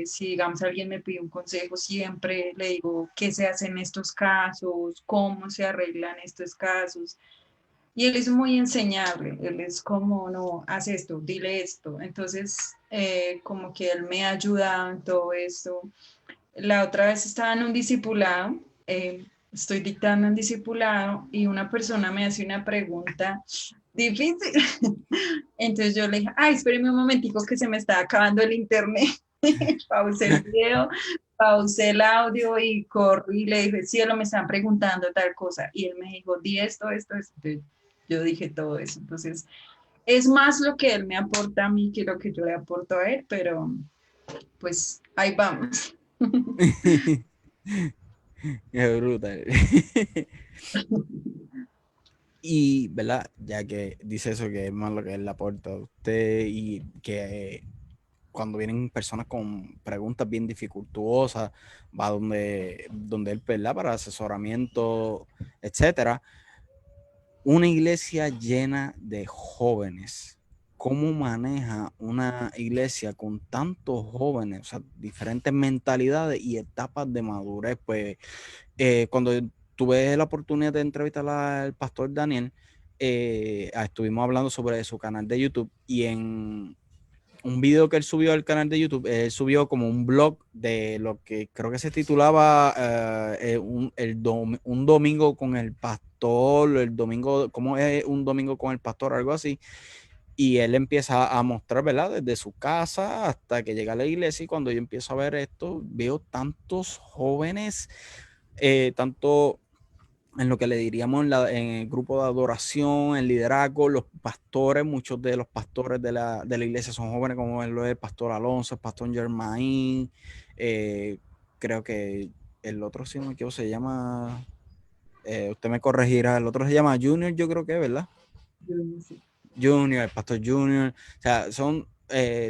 Si digamos alguien me pide un consejo, siempre le digo, ¿qué se hace en estos casos? ¿Cómo se arreglan estos casos? Y él es muy enseñable, él es como, no, haz esto, dile esto. Entonces, como que él me ha ayudado en todo esto. La otra vez estaba en un discipulado, estoy dictando un discipulado y una persona me hace una pregunta difícil. Entonces yo le dije, ay, espéreme un momentico que se me está acabando el internet. Pausé el video, pausé el audio y corrí y le dije, cielo, me están preguntando tal cosa. Y él me dijo, di esto, esto, esto. Entonces, yo dije todo eso. Entonces, es más lo que él me aporta a mí que lo que yo le aporto a él, pero pues ahí vamos. Es brutal. Y, ¿verdad? Ya que dice eso, que es más lo que él le aporta a usted y que cuando vienen personas con preguntas bien dificultuosas, va donde él, ¿verdad? Para asesoramiento, etcétera. Una iglesia llena de jóvenes. ¿Cómo maneja una iglesia con tantos jóvenes? O sea, diferentes mentalidades y etapas de madurez. Pues cuando tuve la oportunidad de entrevistar al pastor Daniel, estuvimos hablando sobre su canal de YouTube y en un video que él subió al canal de YouTube, él subió como un blog de lo que creo que se titulaba un domingo con el pastor, el domingo, ¿cómo es un domingo con el pastor? Algo así. Y él empieza a mostrar, ¿verdad? Desde su casa hasta que llega a la iglesia y cuando yo empiezo a ver esto, veo tantos jóvenes, tanto en lo que le diríamos en el grupo de adoración, en liderazgo, los pastores, muchos de los pastores de la iglesia son jóvenes, como el pastor Alonso, el pastor Germain, creo que el otro, si no me equivoco, se llama, usted me corregirá, el otro se llama Junior, yo creo que, ¿verdad? Junior, el pastor Junior, o sea, son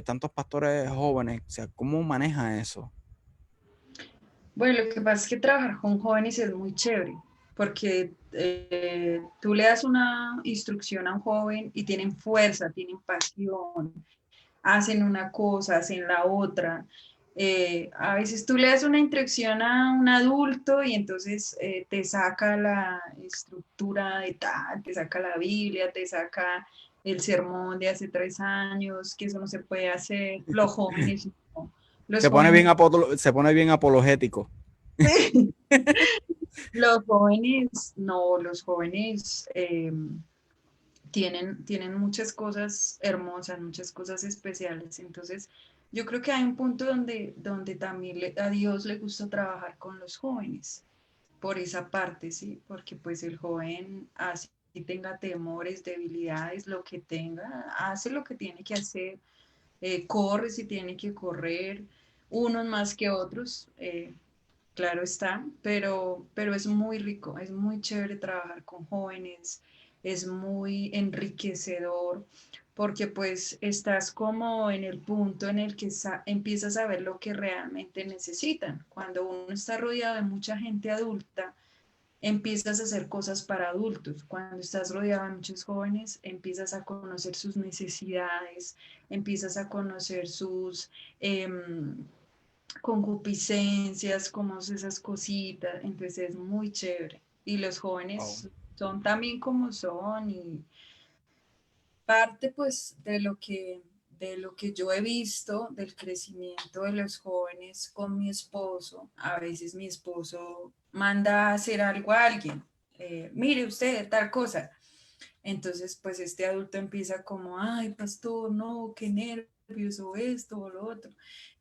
tantos pastores jóvenes, o sea, ¿cómo maneja eso? Bueno, lo que pasa es que trabajar con jóvenes es muy chévere, porque tú le das una instrucción a un joven y tienen fuerza, tienen pasión, hacen una cosa, hacen la otra. A veces tú le das una instrucción a un adulto y entonces te saca la estructura de tal, te saca la Biblia, te saca el sermón de hace 3 años, que eso no se puede hacer. Los jóvenes no. Los jóvenes, Se pone bien apologético. los jóvenes, no, los jóvenes tienen muchas cosas hermosas, muchas cosas especiales. Entonces, yo creo que hay un punto donde también a Dios le gusta trabajar con los jóvenes, por esa parte, ¿sí? Porque pues el joven, así tenga temores, debilidades, lo que tenga, hace lo que tiene que hacer, corre si tiene que correr, unos más que otros, claro está, pero es muy rico, es muy chévere trabajar con jóvenes, es muy enriquecedor, porque pues estás como en el punto en el que empiezas a ver lo que realmente necesitan. Cuando uno está rodeado de mucha gente adulta, empiezas a hacer cosas para adultos. Cuando estás rodeado de muchos jóvenes, empiezas a conocer sus necesidades, empiezas a conocer sus concupiscencias, como esas cositas. Entonces es muy chévere. Y los Wow. jóvenes son también como son y parte pues de lo que yo he visto del crecimiento de los jóvenes con mi esposo. A veces mi esposo manda a hacer algo a alguien, mire usted tal cosa. Entonces pues este adulto empieza como, ay pastor, no, qué nervios o esto o lo otro.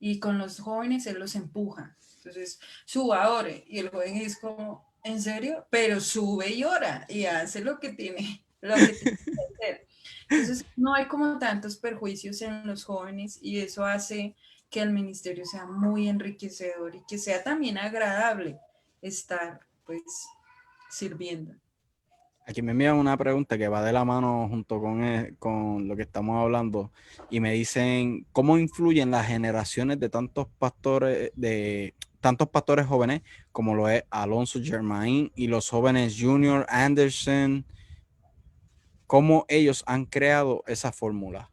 Y con los jóvenes él los empuja. Entonces suba, ore. Y el joven es como, ¿en serio? Pero sube y ora y hace lo que tiene que hacer. Entonces, no hay como tantos perjuicios en los jóvenes y eso hace que el ministerio sea muy enriquecedor y que sea también agradable estar, pues, sirviendo. Aquí me envían una pregunta que va de la mano junto con lo que estamos hablando y me dicen cómo influyen las generaciones de tantos pastores jóvenes como lo es Alonso Germain y los jóvenes Junior Anderson, cómo ellos han creado esa fórmula.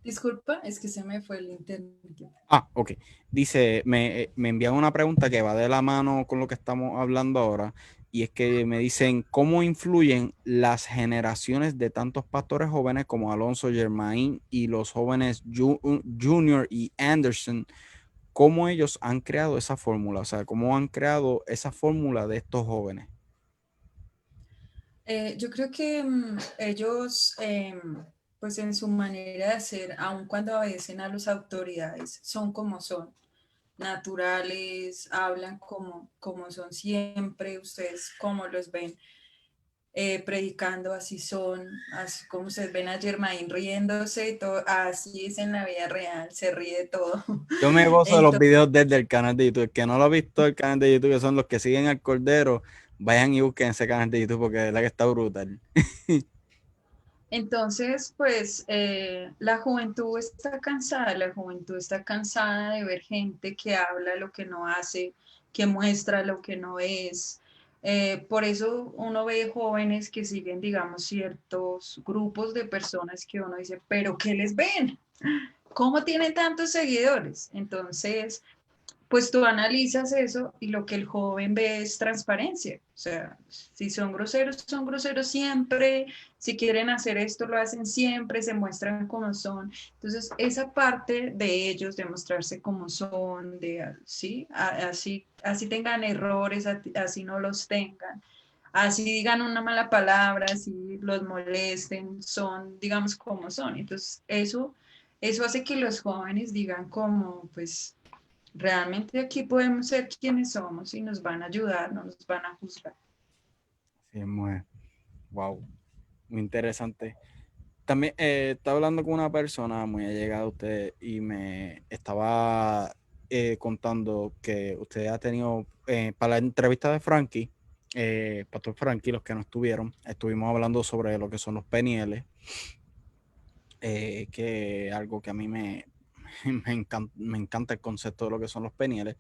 Disculpa, es que se me fue el internet. Ah, ok. Dice, me envían una pregunta que va de la mano con lo que estamos hablando ahora, y es que me dicen cómo influyen las generaciones de tantos pastores jóvenes como Alonso Germain y los jóvenes Junior y Anderson, cómo ellos han creado esa fórmula, o sea, cómo han creado esa fórmula de estos jóvenes. Yo creo que ellos, pues en su manera de hacer, aun cuando obedecen a las autoridades, son como son, naturales, hablan como son siempre, ustedes como los ven, predicando, así son, así como ustedes ven a Germain riéndose, y todo, así es en la vida real, se ríe de todo. Yo me gozo de los Entonces, videos desde el canal de YouTube. El que no lo ha visto el canal de YouTube, que son los que siguen al Cordero, vayan y busquen ese canal de YouTube porque es la que está brutal. Entonces, pues la juventud está cansada de ver gente que habla lo que no hace, que muestra lo que no es. Por eso uno ve jóvenes que siguen, digamos, ciertos grupos de personas que uno dice, pero ¿qué les ven? ¿Cómo tienen tantos seguidores? Entonces, pues tú analizas eso y lo que el joven ve es transparencia. O sea, si son groseros siempre, si quieren hacer esto, lo hacen siempre, se muestran como son. Entonces, esa parte de ellos, de mostrarse como son, de, ¿sí? Así tengan errores, así no los tengan, así digan una mala palabra, así los molesten, son, digamos, como son. Entonces, eso hace que los jóvenes digan como, pues, realmente aquí podemos ser quienes somos y nos van a ayudar, no nos van a juzgar. Sí, muy, wow, muy interesante. También estaba hablando con una persona muy allegada a usted y me estaba contando que usted ha tenido, para la entrevista de Frankie, Pastor Frankie, los que no estuvieron, estuvimos hablando sobre lo que son los PNL, que es algo que a mí me encanta el concepto de lo que son los PNL.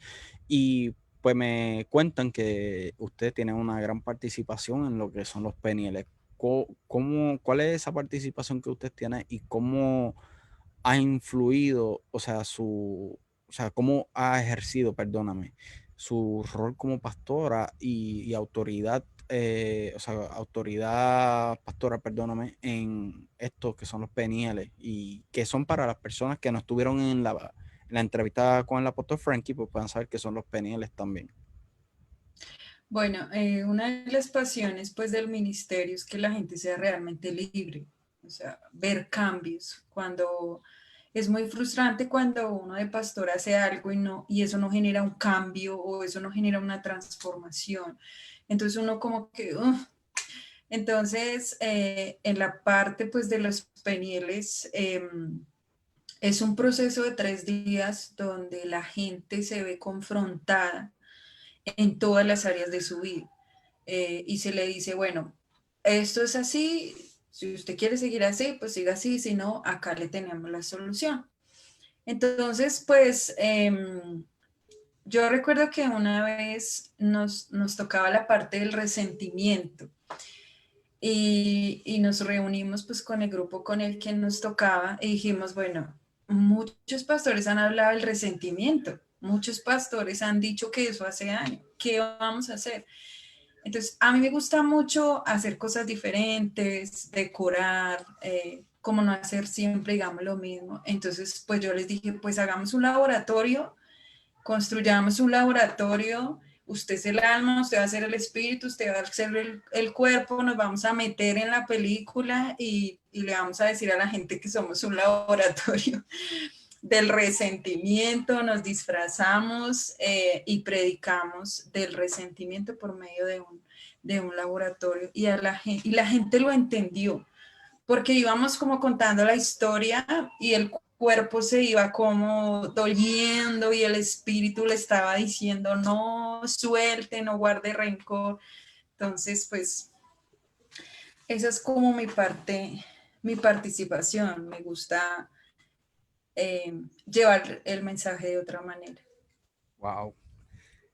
Y pues me cuentan que usted tiene una gran participación en lo que son los PNL. ¿Cuál es esa participación que usted tiene y cómo ha influido, o sea, cómo ha ejercido, perdóname, su rol como pastora y autoridad, o sea, autoridad pastora, perdóname, en estos que son los PNL y que son para las personas que no estuvieron en la entrevista con el apóstol Frankie, pues puedan saber que son los PNL también. Bueno, una de las pasiones pues del ministerio es que la gente sea realmente libre, o sea, ver cambios. Cuando Es muy frustrante cuando uno de pastor hace algo y eso no genera un cambio o eso no genera una transformación. Entonces uno como que, entonces en la parte pues de los penieles, es un proceso de 3 días donde la gente se ve confrontada en todas las áreas de su vida. Y se le dice, bueno, esto es así, si usted quiere seguir así, pues siga así, si no, acá le tenemos la solución. Entonces, pues yo recuerdo que una vez nos tocaba la parte del resentimiento y nos reunimos pues con el grupo con el que nos tocaba y dijimos, bueno, muchos pastores han hablado del resentimiento, muchos pastores han dicho que eso hace daño, ¿qué vamos a hacer? Entonces, a mí me gusta mucho hacer cosas diferentes, decorar, como no hacer siempre, digamos, lo mismo. Entonces, pues yo les dije, pues hagamos un laboratorio, construyamos un laboratorio, usted es el alma, usted va a ser el espíritu, usted va a ser el cuerpo, nos vamos a meter en la película y le vamos a decir a la gente que somos un laboratorio del resentimiento, nos disfrazamos y predicamos del resentimiento por medio de un laboratorio y la gente lo entendió, porque íbamos como contando la historia y el cuerpo se iba como doliendo y el espíritu le estaba diciendo no suelte, no guarde rencor. Entonces, pues esa es como mi participación. Me gusta llevar el mensaje de otra manera. Wow.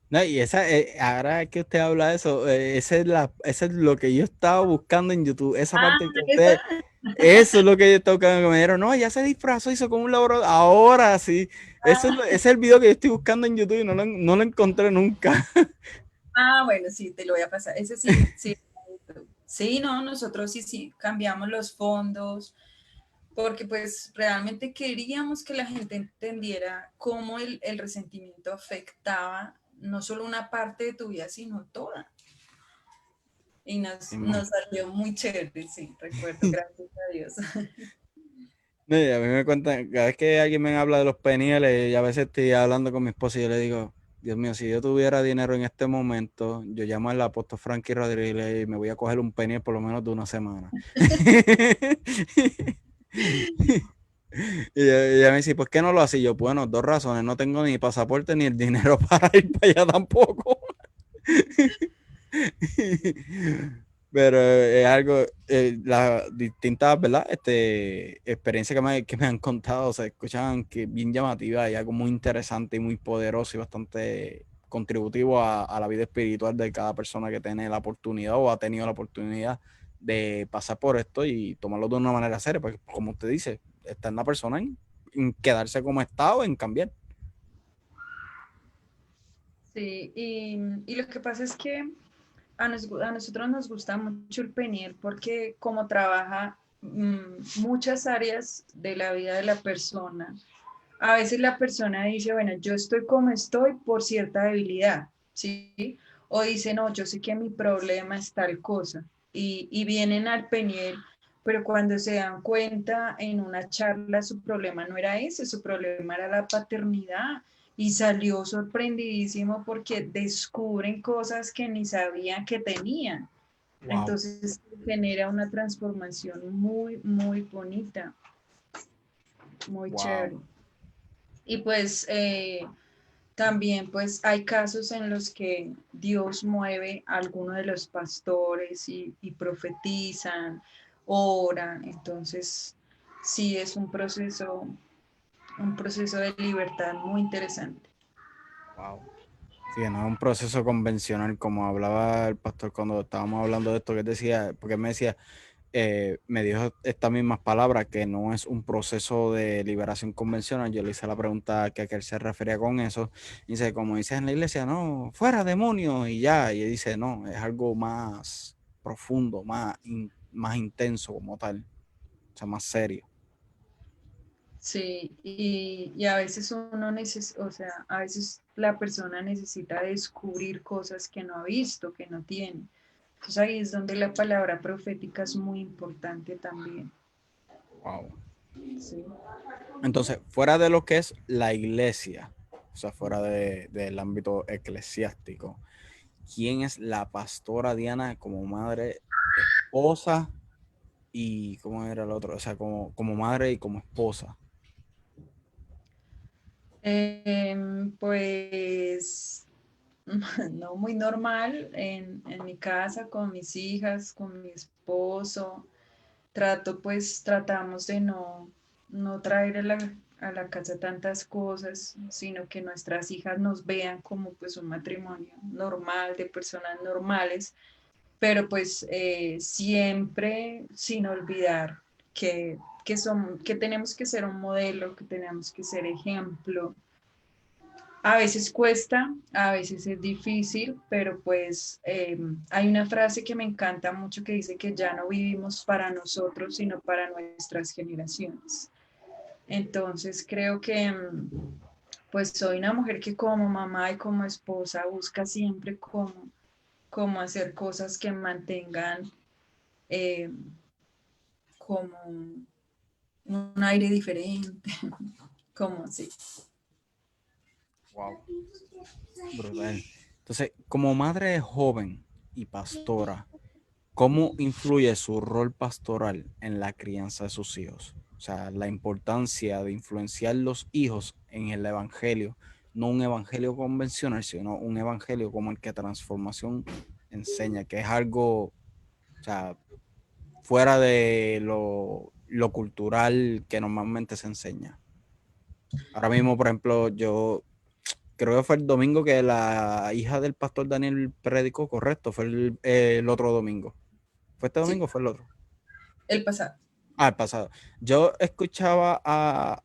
No, y esa, ahora que usted habla de eso, esa es lo que yo estaba buscando en YouTube, esa Ah, parte que esa. usted, eso es lo que yo estaba buscando, que me dijeron, no, ya se disfrazó, hizo como un laboratorio, ahora sí, ese es el video que yo estoy buscando en YouTube y no lo encontré nunca. Bueno, sí, te lo voy a pasar. Ese sí, sí. Sí, no, nosotros sí, sí, cambiamos los fondos, porque pues realmente queríamos que la gente entendiera cómo el resentimiento afectaba no solo una parte de tu vida, sino toda. Y nos salió muy chévere, sí, recuerdo, gracias a Dios. No, y a mí me cuentan, cada vez que alguien me habla de los penieles, y a veces estoy hablando con mi esposa y yo le digo, Dios mío, si yo tuviera dinero en este momento, yo llamo al apóstol Frankie Rodríguez y le digo, me voy a coger un peniel por lo menos de una semana. Y ella me dice, ¿por qué no lo hace? Y yo, bueno, dos razones, no tengo ni pasaporte ni el dinero para ir para allá tampoco. Pero es algo, las distintas, ¿verdad? Experiencias que me han contado se escuchan que bien llamativas y algo muy interesante y muy poderoso y bastante contributivo a la vida espiritual de cada persona que tiene la oportunidad o ha tenido la oportunidad de pasar por esto y tomarlo de una manera seria, porque como usted dice, está en la persona en quedarse como está o en cambiar. Sí, y lo que pasa es que a nosotros nos gusta mucho el Peniel porque como trabaja muchas áreas de la vida de la persona, a veces la persona dice, bueno, yo estoy como estoy por cierta debilidad, ¿sí? O dice, no, yo sé que mi problema es tal cosa. Y vienen al Peniel, pero cuando se dan cuenta en una charla, su problema no era ese, su problema era la paternidad. Y salió sorprendidísimo porque descubren cosas que ni sabían que tenían. Wow, Entonces genera una transformación muy, muy bonita, muy wow. chévere. Y pues también pues hay casos en los que Dios mueve a alguno de los pastores y profetizan, oran. Entonces sí es un proceso de libertad muy interesante. Wow. Sí, no es un proceso convencional, como hablaba el pastor cuando estábamos hablando de esto, que él decía, porque él me decía, me dijo estas mismas palabras, que no es un proceso de liberación convencional. Yo le hice la pregunta que a qué él se refería con eso. Y dice, como dices en la iglesia, no, fuera demonios y ya. Y él dice, no, es algo más profundo, más intenso como tal, o sea, más serio. Sí, y a veces uno necesita, o sea, a veces la persona necesita descubrir cosas que no ha visto, que no tiene. Entonces ahí es donde la palabra profética es muy importante también. Wow. Sí. Entonces, fuera de lo que es la iglesia, o sea, fuera del ámbito eclesiástico, ¿quién es la pastora Diana como madre, esposa y cómo era el otro? O sea, como madre y como esposa. Pues no muy normal en mi casa, con mis hijas, con mi esposo. Tratamos de no traer a la casa tantas cosas, sino que nuestras hijas nos vean como pues un matrimonio normal, de personas normales, pero pues siempre sin olvidar que tenemos que ser un modelo, que tenemos que ser ejemplo. A veces cuesta, a veces es difícil, pero pues hay una frase que me encanta mucho que dice que ya no vivimos para nosotros, sino para nuestras generaciones. Entonces creo que pues soy una mujer que como mamá y como esposa busca siempre cómo hacer cosas que mantengan eh, como un aire diferente, como así. Wow, brutal. Entonces, como madre joven y pastora, ¿cómo influye su rol pastoral en la crianza de sus hijos? O sea, la importancia de influenciar los hijos en el evangelio, no un evangelio convencional, sino un evangelio como el que Transformación enseña, que es algo, o sea, fuera de lo cultural que normalmente se enseña. Ahora mismo, por ejemplo, yo creo que fue el domingo que la hija del pastor Daniel predicó, correcto, fue el otro domingo. ¿Fue este domingo Sí, o fue el otro? el pasado. Ah, el pasado. Yo escuchaba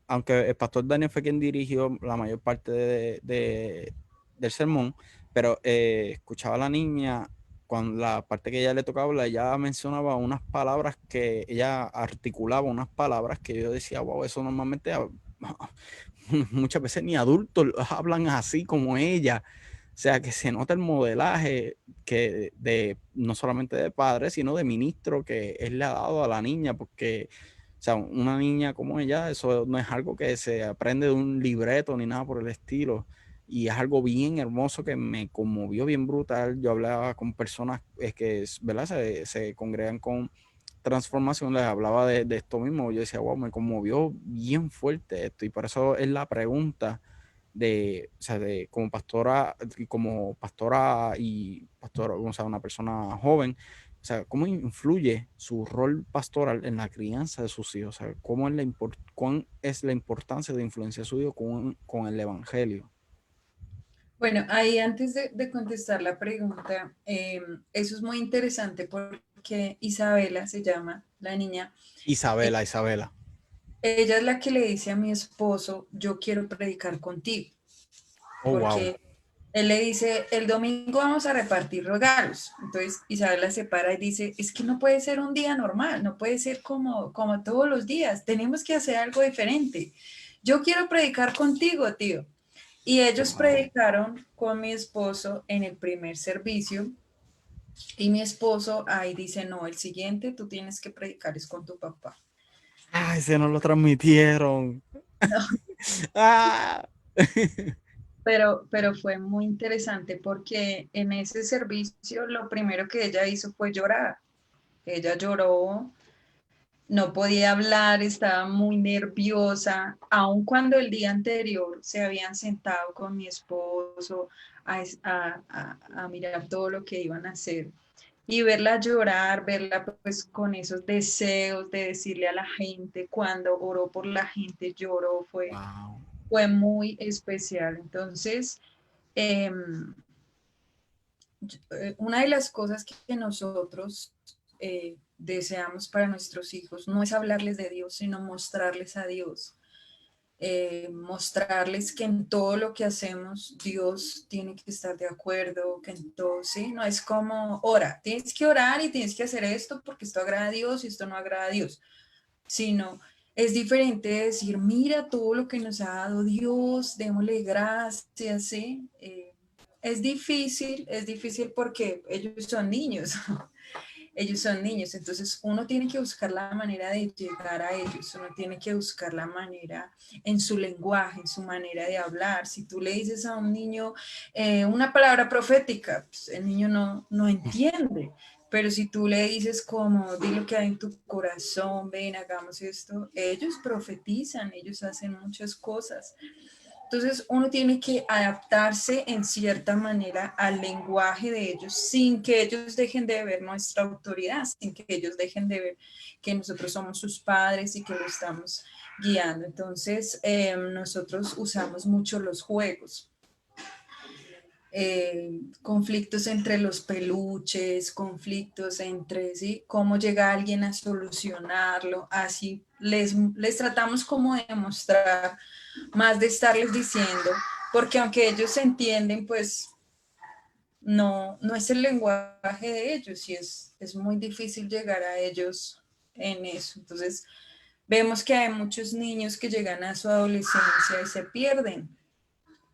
aunque el pastor Daniel fue quien dirigió la mayor parte del sermón, pero escuchaba a la niña, cuando la parte que ella le tocaba hablar, ella mencionaba unas palabras que ella articulaba, unas palabras que yo decía, wow, eso normalmente muchas veces ni adultos hablan así como ella. O sea, que se nota el modelaje que no solamente de padre, sino de ministro que él le ha dado a la niña, porque, o sea, una niña como ella, eso no es algo que se aprende de un libreto ni nada por el estilo. Y es algo bien hermoso que me conmovió bien brutal. Yo hablaba con personas que, ¿verdad? Se congregan con Transformación, les hablaba de esto mismo. Yo decía, wow, me conmovió bien fuerte esto. Y por eso es la pregunta o sea, como pastora, o sea, una persona joven, o sea, ¿cómo influye su rol pastoral en la crianza de sus hijos? O sea, ¿cuán es la importancia de influenciar a su hijo con el evangelio? Bueno, ahí antes de contestar la pregunta, eso es muy interesante porque Isabela se llama la niña. eh, Isabela. Ella es la que le dice a mi esposo, yo quiero predicar contigo, Oh, wow. porque él le dice, el domingo vamos a repartir regalos. Entonces Isabela se para y dice, es que no puede ser un día normal, no puede ser como todos los días, tenemos que hacer algo diferente. Yo quiero predicar contigo, tío. Y ellos Wow. predicaron con mi esposo en el primer servicio y mi esposo ahí dice, no, el siguiente tú tienes que predicar es con tu papá. Ay, se nos lo transmitieron. Ah. Pero fue muy interesante porque en ese servicio lo primero que ella hizo fue llorar. Ella lloró, no podía hablar, estaba muy nerviosa, aun cuando el día anterior se habían sentado con mi esposo a mirar todo lo que iban a hacer. Y verla llorar, verla pues con esos deseos de decirle a la gente, cuando oró por la gente, lloró, Wow. fue muy especial. Entonces, eh, una de las cosas que nosotros deseamos para nuestros hijos no es hablarles de Dios, sino mostrarles a Dios. Mostrarles que en todo lo que hacemos Dios tiene que estar de acuerdo, que en todo, ¿sí? No es como, ora, tienes que orar y tienes que hacer esto porque esto agrada a Dios y esto no agrada a Dios, sino es diferente decir, mira todo lo que nos ha dado Dios, démosle gracias, ¿sí? Es difícil porque ellos son niños. ellos son niños, entonces uno tiene que buscar la manera de llegar a ellos, uno tiene que buscar la manera en su lenguaje, en su manera de hablar. Si tú le dices a un niño una palabra profética, pues el niño no entiende. Pero si tú le dices como, di lo que hay en tu corazón, ven, hagamos esto, ellos profetizan, ellos hacen muchas cosas. Entonces uno tiene que adaptarse en cierta manera al lenguaje de ellos sin que ellos dejen de ver nuestra autoridad, sin que ellos dejen de ver que nosotros somos sus padres y que lo estamos guiando. Entonces nosotros usamos mucho los juegos. Conflictos entre los peluches, conflictos entre, ¿sí? Cómo llega alguien a solucionarlo, así les tratamos como de mostrar, más de estarles diciendo, porque aunque ellos entienden, pues no es el lenguaje de ellos y es muy difícil llegar a ellos en eso. Entonces, vemos que hay muchos niños que llegan a su adolescencia y se pierden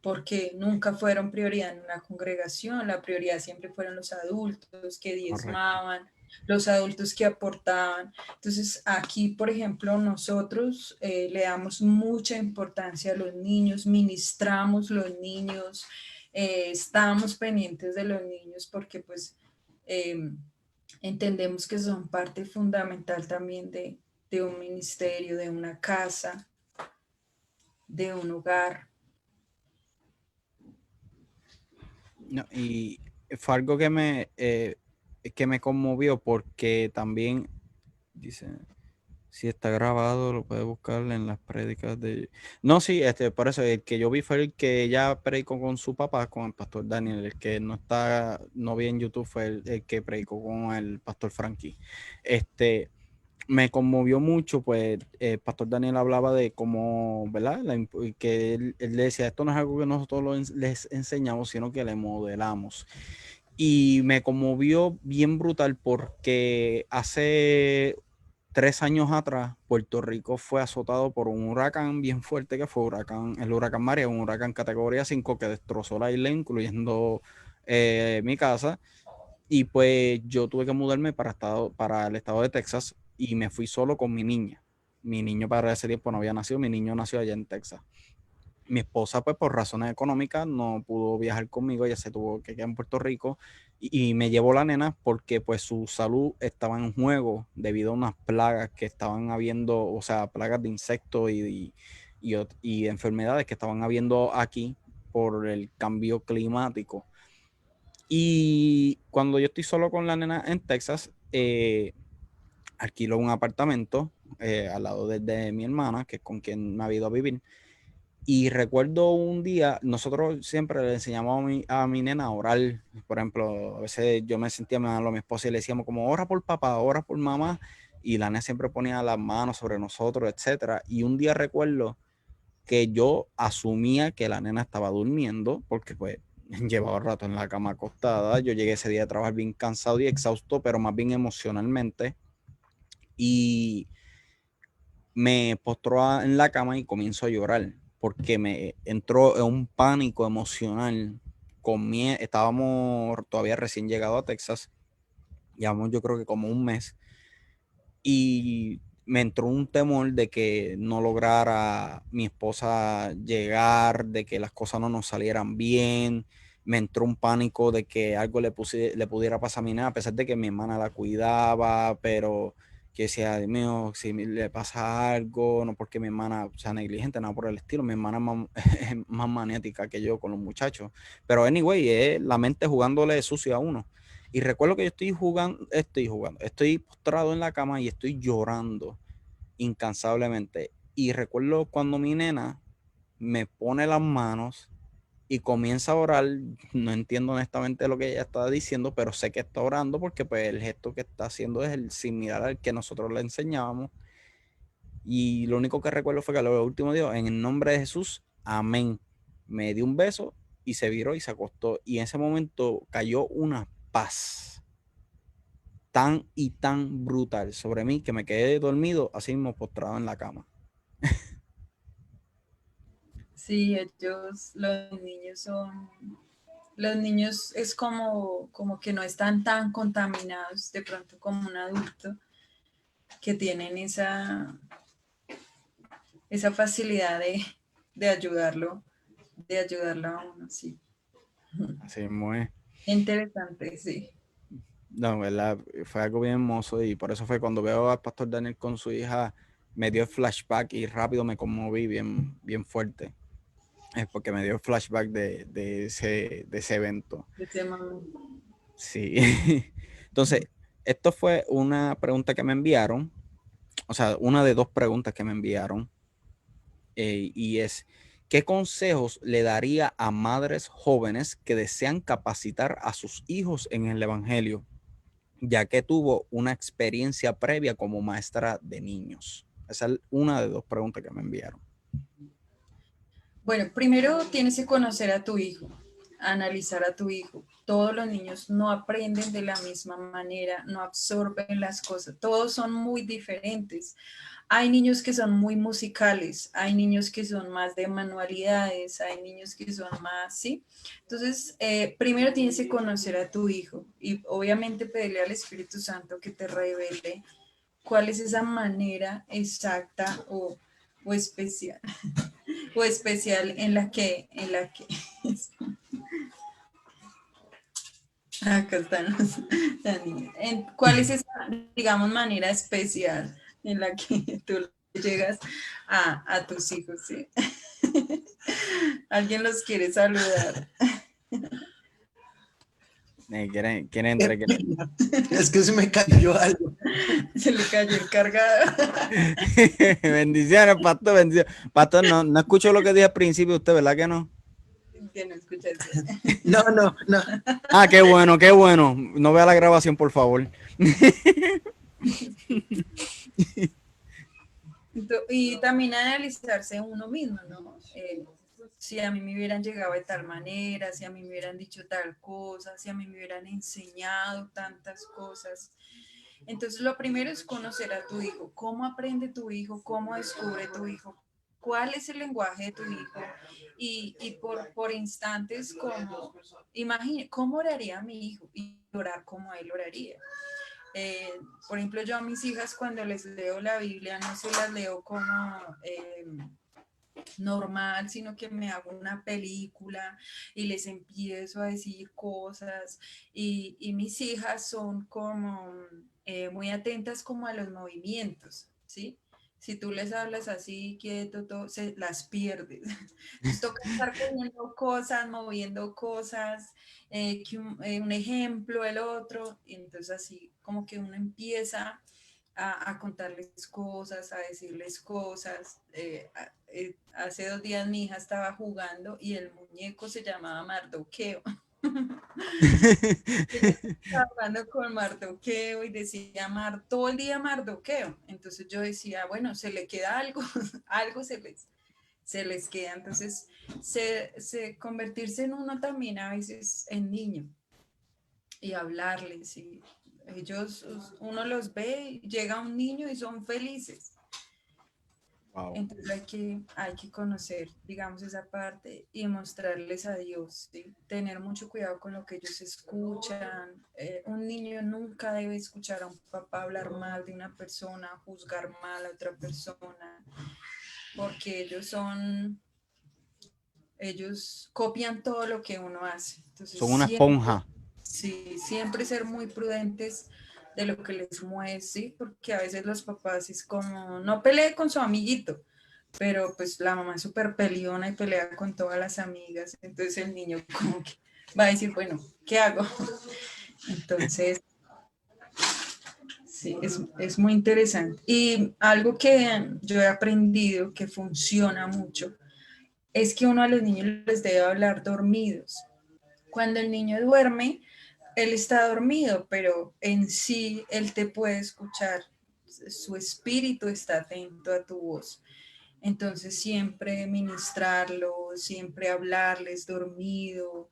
porque nunca fueron prioridad en una congregación, la prioridad siempre fueron los adultos que Correcto. diezmaban, los adultos que aportaban. Entonces, aquí, por ejemplo, nosotros le damos mucha importancia a los niños, ministramos los niños, estamos pendientes de los niños porque pues entendemos que son parte fundamental también de un ministerio, de una casa, de un hogar. No, y fue algo que me conmovió porque también, dice, si está grabado, lo puede buscar en las prédicas de... No, sí, por eso el que yo vi fue el que ella predicó con su papá, con el pastor Daniel. El que no vi en YouTube fue el que predicó con el pastor Frankie. Me conmovió mucho, pues el pastor Daniel hablaba de cómo, ¿verdad? Que él le decía, esto no es algo que nosotros les enseñamos, sino que le modelamos. Y me conmovió bien brutal porque hace 3 años atrás, Puerto Rico fue azotado por un huracán bien fuerte que fue el huracán María, un huracán categoría 5 que destrozó la isla, incluyendo mi casa. Y pues yo tuve que mudarme para el estado de Texas y me fui solo con mi niña. Mi niño para ese tiempo no había nacido, mi niño nació allá en Texas. Mi esposa, pues por razones económicas, no pudo viajar conmigo, ella se tuvo que quedar en Puerto Rico y me llevó la nena porque pues su salud estaba en juego debido a unas plagas que estaban habiendo, o sea, plagas de insectos y enfermedades que estaban habiendo aquí por el cambio climático. Y cuando yo estoy solo con la nena en Texas, alquilo un apartamento al lado de mi hermana, que es con quien me ha ido a vivir. Y recuerdo un día, nosotros siempre le enseñamos a mi nena a orar. Por ejemplo, a veces yo me sentía mal a mi esposa y le decíamos como, ora por papá, ora por mamá. Y la nena siempre ponía las manos sobre nosotros, etcétera. Y un día recuerdo que yo asumía que la nena estaba durmiendo, porque pues llevaba rato en la cama acostada. Yo llegué ese día a trabajar bien cansado y exhausto, pero más bien emocionalmente. Y me postró en la cama y comienzo a llorar porque me entró en un pánico emocional. Estábamos todavía recién llegados a Texas, llevamos yo creo que como un mes, y me entró un temor de que no lograra mi esposa llegar, de que las cosas no nos salieran bien. Me entró un pánico de que algo le pudiera pasar a mi nena, a pesar de que mi hermana la cuidaba, pero que decía, Dios mío, si le pasa algo, no porque mi hermana sea negligente, nada por el estilo, mi hermana es más, es más maniática que yo con los muchachos. Pero anyway, es la mente jugándole sucio a uno. Y recuerdo que yo estoy postrado en la cama y estoy llorando incansablemente. Y recuerdo cuando mi nena me pone las manos y comienza a orar. No entiendo honestamente lo que ella está diciendo, pero sé que está orando porque pues el gesto que está haciendo es el similar al que nosotros le enseñábamos. Y lo único que recuerdo fue que lo último dijo, en el nombre de Jesús, amén. Me dio un beso y se viró y se acostó. Y en ese momento cayó una paz tan y tan brutal sobre mí que me quedé dormido así mismo postrado en la cama. Sí, ellos, los niños son los niños es como que no están tan contaminados de pronto como un adulto, que tienen esa facilidad de ayudarlo, de ayudarlo a uno, sí. Así muy. Interesante, sí. No, ¿verdad? Fue algo bien hermoso y por eso fue cuando veo al pastor Daniel con su hija, me dio el flashback y rápido me conmoví bien, bien fuerte. Es porque me dio el flashback de ese evento. Ese momento. Sí. Entonces, esto fue una pregunta que me enviaron, o sea, una de dos preguntas que me enviaron, y es, ¿qué consejos le daría a madres jóvenes que desean capacitar a sus hijos en el Evangelio, ya que tuvo una experiencia previa como maestra de niños? Esa es una de dos preguntas que me enviaron. Bueno, primero tienes que conocer a tu hijo, analizar a tu hijo. Todos los niños no aprenden de la misma manera, no absorben las cosas, todos son muy diferentes. Hay niños que son muy musicales, hay niños que son más de manualidades, hay niños que son más, ¿sí? Entonces, primero tienes que conocer a tu hijo y obviamente pedirle al Espíritu Santo que te revele cuál es esa manera exacta o especial o especial en la que acá están las niñas. ¿Cuál es esa, digamos, manera especial en la que tú llegas a tus hijos? ¿Sí? Alguien los quiere saludar. ¿Quieren Qué entrar? pena. Es que se me cayó algo. Se le cayó el cargador. Bendiciones, pastor, bendiciones. Pastor, no escucho lo que dije al principio, usted, ¿verdad que no? Que no escuchaste. No, no, no. Ah, qué bueno, qué bueno. No vea la grabación, por favor. Y también analizarse uno mismo, ¿no? Si a mí me hubieran llegado de tal manera, si a mí me hubieran dicho tal cosa, si a mí me hubieran enseñado tantas cosas. Entonces, lo primero es conocer a tu hijo, cómo aprende tu hijo, cómo descubre tu hijo, cuál es el lenguaje de tu hijo y por instantes, como, imagine, ¿cómo oraría mi hijo? Y orar como él oraría. Por ejemplo, yo a mis hijas cuando les leo la Biblia no se las leo como normal, sino que me hago una película y les empiezo a decir cosas y mis hijas son como muy atentas como a los movimientos, ¿sí? Si tú les hablas así, quieto, todo, se las pierdes. Entonces toca estar cogiendo cosas, moviendo cosas, un ejemplo, el otro, y entonces así como que uno empieza a contarles cosas, a decirles cosas. Hace 2 días mi hija estaba jugando y el muñeco se llamaba Mardoqueo. Ella estaba jugando con Mardoqueo y decía todo el día Mardoqueo. Entonces yo decía, bueno, se le queda algo, algo se les queda. Entonces, convertirse en uno también a veces en niño y hablarles. Y ellos, uno los ve, llega un niño y son felices. Wow. Entonces hay que conocer, digamos, esa parte y mostrarles a Dios, ¿sí? Tener mucho cuidado con lo que ellos escuchan. Un niño nunca debe escuchar a un papá hablar mal de una persona, juzgar mal a otra persona, porque ellos copian todo lo que uno hace. Entonces, Son una esponja. sí, siempre ser muy prudentes de lo que les mueve, ¿sí? Porque a veces los papás es como, no pelee con su amiguito, pero pues la mamá es súper peleona y pelea con todas las amigas, entonces el niño como que va a decir, bueno, ¿qué hago? Entonces, sí, es muy interesante. Y algo que yo he aprendido que funciona mucho es que uno a los niños les debe hablar dormidos. Cuando el niño duerme, él está dormido, pero en sí él te puede escuchar. Su espíritu está atento a tu voz. Entonces siempre ministrarlo, siempre hablarles dormido.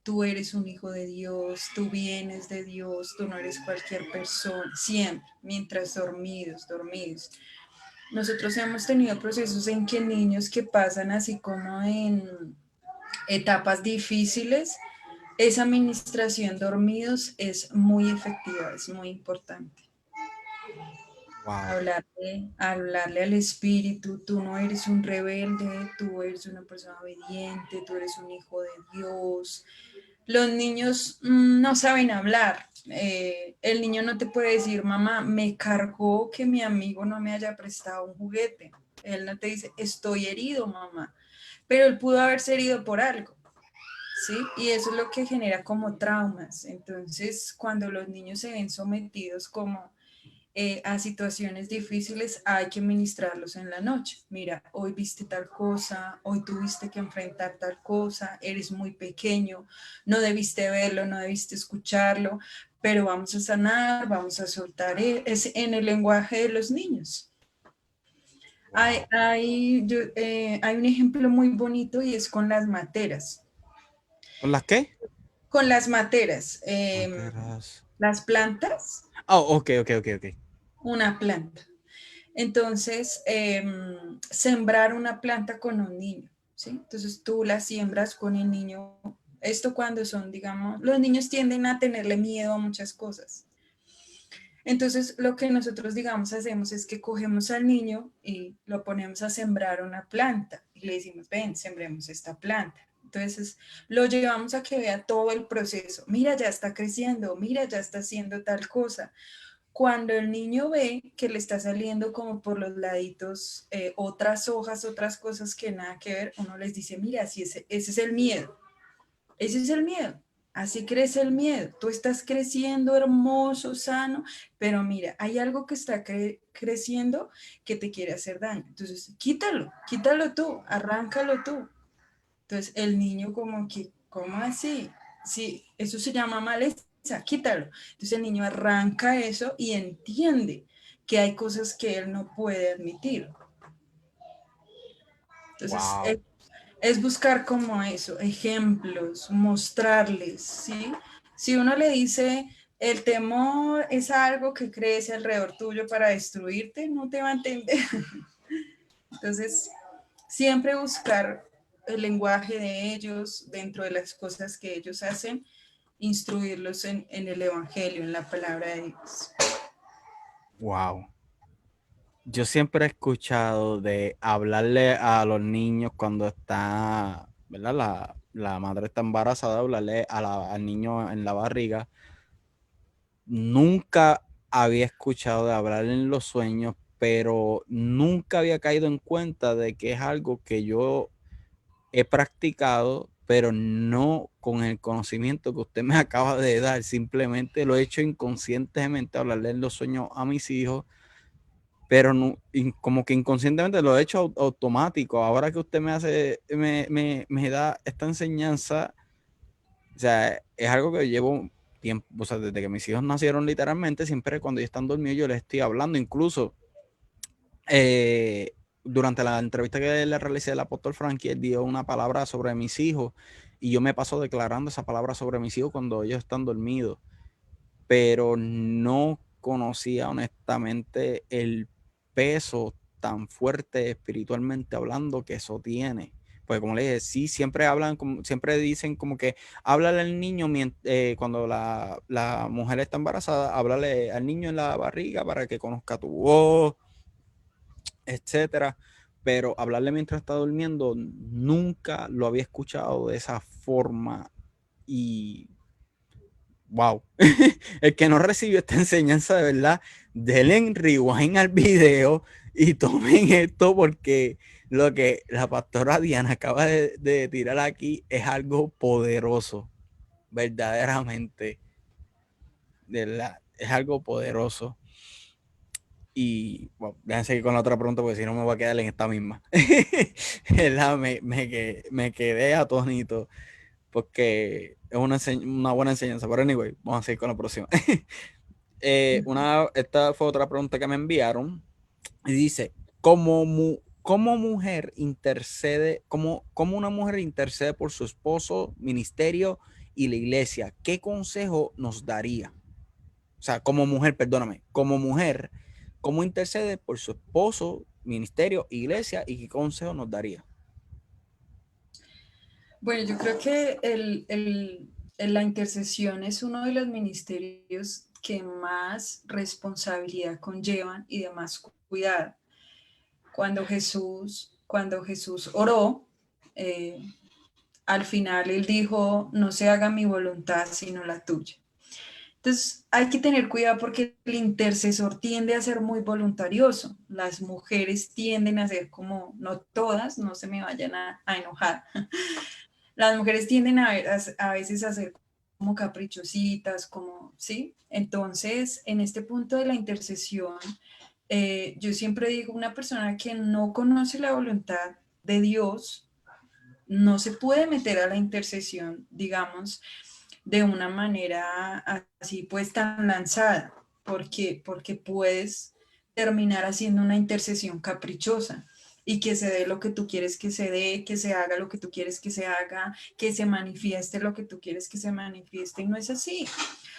Tú eres un hijo de Dios, tú vienes de Dios, tú no eres cualquier persona, siempre, mientras dormidos, dormidos. Nosotros hemos tenido procesos en que niños que pasan así como en etapas difíciles, esa administración dormidos es muy efectiva, es muy importante. Wow. Hablarle al espíritu, tú no eres un rebelde, tú eres una persona obediente, tú eres un hijo de Dios. Los niños no saben hablar. El niño no te puede decir, mamá, me cargó que mi amigo no me haya prestado un juguete. Él no te dice, estoy herido, mamá, pero él pudo haberse herido por algo. ¿Sí? Y eso es lo que genera como traumas. Entonces, cuando los niños se ven sometidos como a situaciones difíciles, hay que ministrarlos en la noche. Mira, hoy viste tal cosa, hoy tuviste que enfrentar tal cosa, eres muy pequeño, no debiste verlo, no debiste escucharlo, pero vamos a sanar, vamos a soltar, es en el lenguaje de los niños. Wow. Hay un ejemplo muy bonito y es con las materas. ¿Con las qué? Con las materas, Materas. las plantas, Oh, ok. una planta. Entonces, sembrar una planta con un niño, ¿sí? Entonces tú la siembras con el niño. Esto cuando son, digamos, los niños tienden a tenerle miedo a muchas cosas. Entonces, lo que nosotros, digamos, hacemos es que cogemos al niño y lo ponemos a sembrar una planta y le decimos, ven, sembremos esta planta. Entonces, lo llevamos a que vea todo el proceso. Mira, ya está creciendo, mira, ya está haciendo tal cosa. Cuando el niño ve que le está saliendo como por los laditos otras hojas, otras cosas que nada que ver, uno les dice, mira, si ese es el miedo, ese es el miedo, así crece el miedo, tú estás creciendo hermoso, sano, pero mira, hay algo que está creciendo que te quiere hacer daño, entonces quítalo tú, arráncalo tú. Entonces el niño como que, ¿cómo así? Sí, eso se llama maleza, quítalo. Entonces el niño arranca eso y entiende que hay cosas que él no puede admitir. Entonces Wow. es buscar como eso, ejemplos, mostrarles, ¿sí? Si uno le dice, el temor es algo que crece alrededor tuyo para destruirte, no te va a entender. Entonces, siempre buscar el lenguaje de ellos dentro de las cosas que ellos hacen, instruirlos en el Evangelio, en la palabra de Dios. Wow. Yo siempre he escuchado de hablarle a los niños cuando está, ¿verdad? La madre está embarazada, hablarle al niño en la barriga. Nunca había escuchado de hablar en los sueños, pero nunca había caído en cuenta de que es algo que yo he practicado, pero no con el conocimiento que usted me acaba de dar. Simplemente lo he hecho inconscientemente, hablarle en los sueños a mis hijos, pero no, como que inconscientemente lo he hecho automático. Ahora que usted me da esta enseñanza, o sea, es algo que llevo tiempo, o sea, desde que mis hijos nacieron literalmente, siempre cuando ellos están dormidos yo les estoy hablando, incluso durante la entrevista que le realicé al apóstol Frankie, él dio una palabra sobre mis hijos y yo me paso declarando esa palabra sobre mis hijos cuando ellos están dormidos, pero no conocía honestamente el peso tan fuerte espiritualmente hablando que eso tiene. Pues como le dije, sí, siempre hablan, siempre dicen como que háblale al niño cuando la mujer está embarazada, háblale al niño en la barriga para que conozca tu voz, etcétera. Pero hablarle mientras está durmiendo, nunca lo había escuchado de esa forma y wow. El que no recibió esta enseñanza de verdad, denle rewind al video y tomen esto porque lo que la pastora Diana acaba de tirar aquí es algo poderoso, verdaderamente, de verdad, es algo poderoso. Y bueno, déjenme seguir con la otra pregunta porque si no me voy a quedar en esta misma. Me quedé atónito porque es una buena enseñanza. Pero anyway, vamos a seguir con la próxima. Esta fue otra pregunta que me enviaron y dice, ¿cómo mujer intercede, cómo una mujer intercede por su esposo, ministerio y la iglesia? ¿Qué consejo nos daría? O sea, como mujer, perdóname, como mujer, ¿cómo intercede por su esposo, ministerio, iglesia y qué consejo nos daría? Bueno, yo creo que la intercesión es uno de los ministerios que más responsabilidad conllevan y de más cuidado. Cuando Jesús oró, eh, al final él dijo, no se haga mi voluntad sino la tuya. Entonces hay que tener cuidado porque el intercesor tiende a ser muy voluntarioso. Las mujeres tienden a ser como, no todas, no se me vayan a enojar. Las mujeres tienden a veces a ser como caprichositas, como, ¿sí? Entonces, en este punto de la intercesión, yo siempre digo, una persona que no conoce la voluntad de Dios, no se puede meter a la intercesión, digamos, de una manera así pues tan lanzada, porque puedes terminar haciendo una intercesión caprichosa y que se dé lo que tú quieres que se dé, que se haga lo que tú quieres que se haga, que se manifieste lo que tú quieres que se manifieste, y no es así.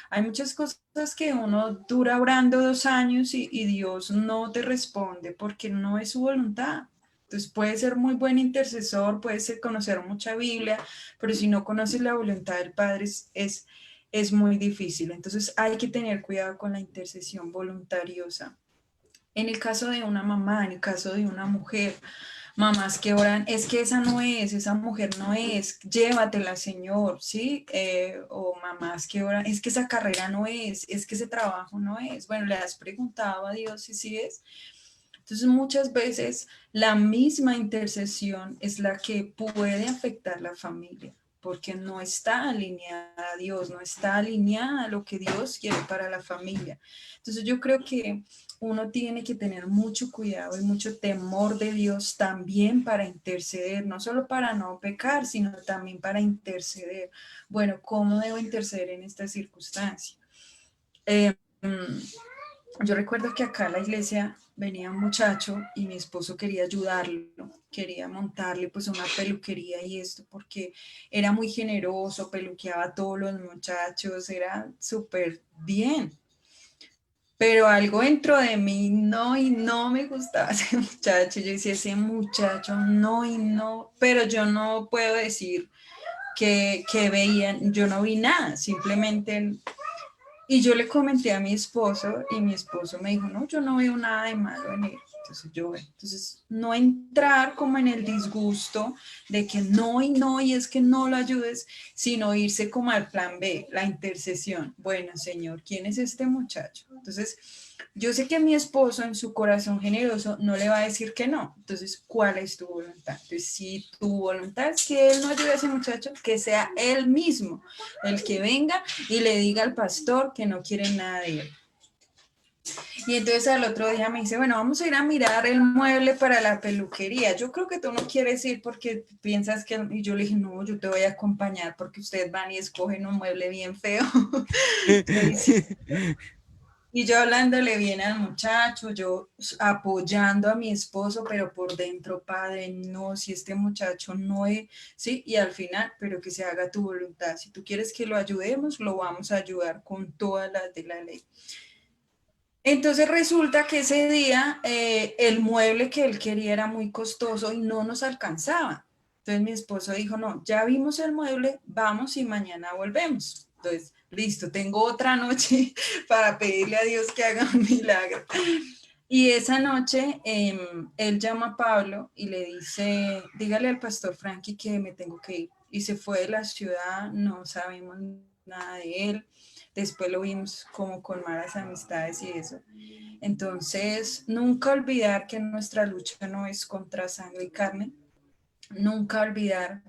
Hay muchas cosas que uno dura orando 2 años y Dios no te responde porque no es su voluntad. Entonces puede ser muy buen intercesor, puede ser conocer mucha Biblia, pero si no conoces la voluntad del Padre es muy difícil. Entonces hay que tener cuidado con la intercesión voluntariosa. En el caso de una mamá, en el caso de una mujer, mamás que oran, es que esa no es, esa mujer no es, llévatela, Señor, ¿sí? O mamás que oran, es que esa carrera no es que ese trabajo no es. Bueno, le has preguntado a Dios si sí es. Entonces, muchas veces la misma intercesión es la que puede afectar la familia, porque no está alineada a Dios, no está alineada a lo que Dios quiere para la familia. Entonces, yo creo que uno tiene que tener mucho cuidado y mucho temor de Dios también para interceder, no solo para no pecar, sino también para interceder. Bueno, ¿cómo debo interceder en esta circunstancia? Eh, yo recuerdo que acá a la iglesia venía un muchacho y mi esposo quería ayudarlo, quería montarle pues una peluquería y esto porque era muy generoso, peluqueaba a todos los muchachos, era súper bien. Pero algo dentro de mí no y no me gustaba ese muchacho. Yo decía, ese muchacho no y no, pero yo no puedo decir que veían, yo no vi nada, simplemente y yo le comenté a mi esposo y mi esposo me dijo, no, yo no veo nada de malo en él. Entonces, no entrar como en el disgusto de que no y no, y es que no lo ayudes, sino irse como al plan B, la intercesión. Bueno, Señor, ¿quién es este muchacho? Entonces, yo sé que mi esposo en su corazón generoso no le va a decir que no. Entonces, ¿cuál es tu voluntad? Entonces, si tu voluntad es que él no ayude a ese muchacho, que sea él mismo el que venga y le diga al pastor que no quiere nada de él. Y entonces al otro día me dice, bueno, vamos a ir a mirar el mueble para la peluquería. Yo creo que tú no quieres ir porque piensas que... Y yo le dije, no, yo te voy a acompañar porque ustedes van y escogen un mueble bien feo. Y yo hablándole bien al muchacho, yo apoyando a mi esposo, pero por dentro, padre, no, si este muchacho no es, sí, y al final, pero que se haga tu voluntad. Si tú quieres que lo ayudemos, lo vamos a ayudar con todas las de la ley. Entonces resulta que ese día el mueble que él quería era muy costoso y no nos alcanzaba. Entonces mi esposo dijo, no, ya vimos el mueble, vamos y mañana volvemos. Entonces, listo, tengo otra noche para pedirle a Dios que haga un milagro. Y esa noche él llama a Pablo y le dice, dígale al pastor Frankie que me tengo que ir. Y se fue de la ciudad, no sabemos nada de él. Después lo vimos como con malas amistades y eso. Entonces, nunca olvidar que nuestra lucha no es contra sangre y carne. Nunca olvidar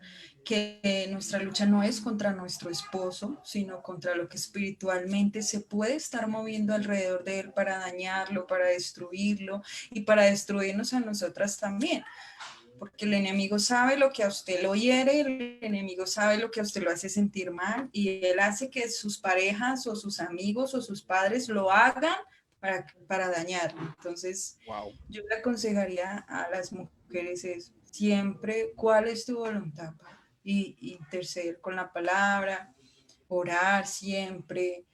que nuestra lucha no es contra nuestro esposo, sino contra lo que espiritualmente se puede estar moviendo alrededor de él para dañarlo, para destruirlo y para destruirnos a nosotras también. Porque el enemigo sabe lo que a usted lo hiere, el enemigo sabe lo que a usted lo hace sentir mal y él hace que sus parejas o sus amigos o sus padres lo hagan para dañarlo. Entonces, Wow. yo le aconsejaría a las mujeres eso, siempre, ¿cuál es tu voluntad? Y interceder con la palabra, orar siempre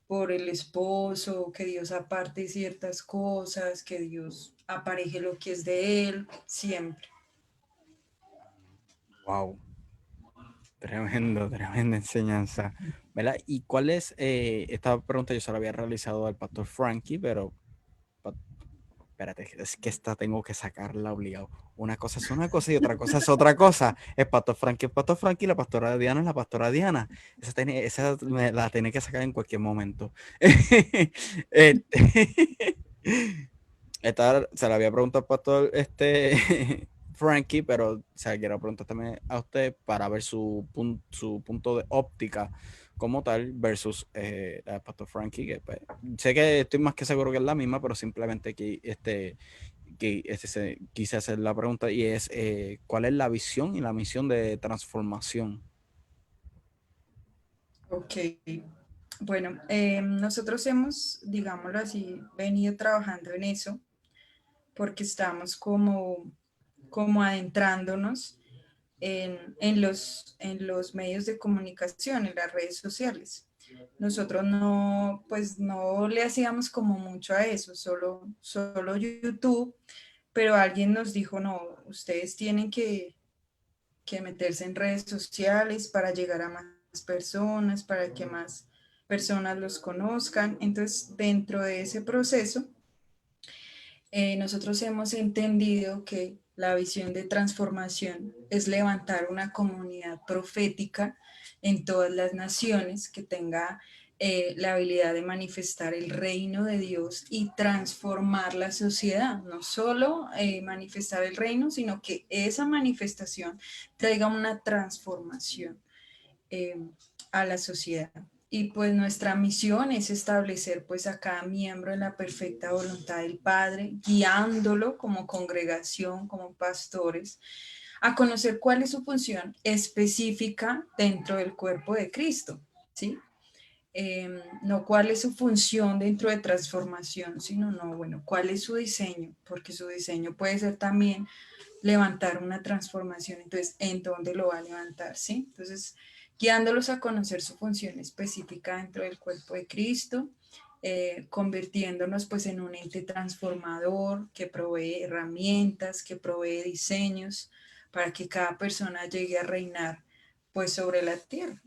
por el esposo, que Dios aparte ciertas cosas, que Dios apareje lo que es de él, siempre. Wow. Tremenda enseñanza, ¿verdad? ¿Y cuál es, esta pregunta yo se la había realizado al pastor Frankie, pero pa- espérate, es que esta tengo que sacarla obligado. Una cosa es una cosa y otra cosa es otra cosa. El pastor Frankie, la pastora Diana es la pastora Diana. Esa me la tenía que sacar en cualquier momento. Este, esta se la había preguntado al pastor Frankie, pero o sea, quiero preguntar también a usted para ver su punto de óptica como tal versus la del pastor Frankie, que pues, sé que estoy más que seguro que es la misma, pero simplemente quise hacer la pregunta y es ¿cuál es la visión y la misión de transformación? Ok. Bueno, nosotros hemos, digámoslo así, venido trabajando en eso porque estamos como adentrándonos en los medios de comunicación, en las redes sociales. Nosotros no, pues no le hacíamos como mucho a eso, solo YouTube, pero alguien nos dijo, no, ustedes tienen que meterse en redes sociales para llegar a más personas, para que más personas los conozcan. Entonces, dentro de ese proceso, nosotros hemos entendido que la visión de transformación es levantar una comunidad profética en todas las naciones que tenga la habilidad de manifestar el reino de Dios y transformar la sociedad. No solo manifestar el reino, sino que esa manifestación traiga una transformación eh, a la sociedad. Y pues nuestra misión es establecer pues a cada miembro en la perfecta voluntad del Padre, guiándolo como congregación, como pastores, a conocer cuál es su función específica dentro del cuerpo de Cristo, ¿sí? No cuál es su función dentro de transformación, sino no, bueno, cuál es su diseño, porque su diseño puede ser también levantar una transformación. Entonces, ¿en dónde lo va a levantar? ¿Sí? Entonces, guiándolos a conocer su función específica dentro del cuerpo de Cristo, convirtiéndonos pues en un ente transformador que provee herramientas, que provee diseños para que cada persona llegue a reinar pues sobre la tierra.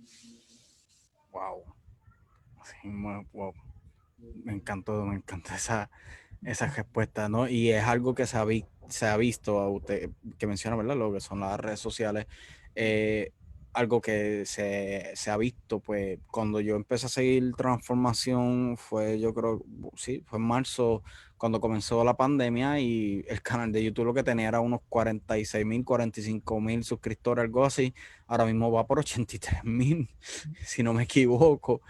Wow. Sí, wow. Me encantó esa respuesta, ¿no? Y es algo que se ha visto, a usted que menciona, ¿verdad? Lo que son las redes sociales, eh, algo que se ha visto, pues cuando yo empecé a seguir transformación fue, yo creo, sí, fue en marzo, cuando comenzó la pandemia y el canal de YouTube lo que tenía era unos 46.000, 45.000 suscriptores, algo así, ahora mismo va por 83.000, si no me equivoco.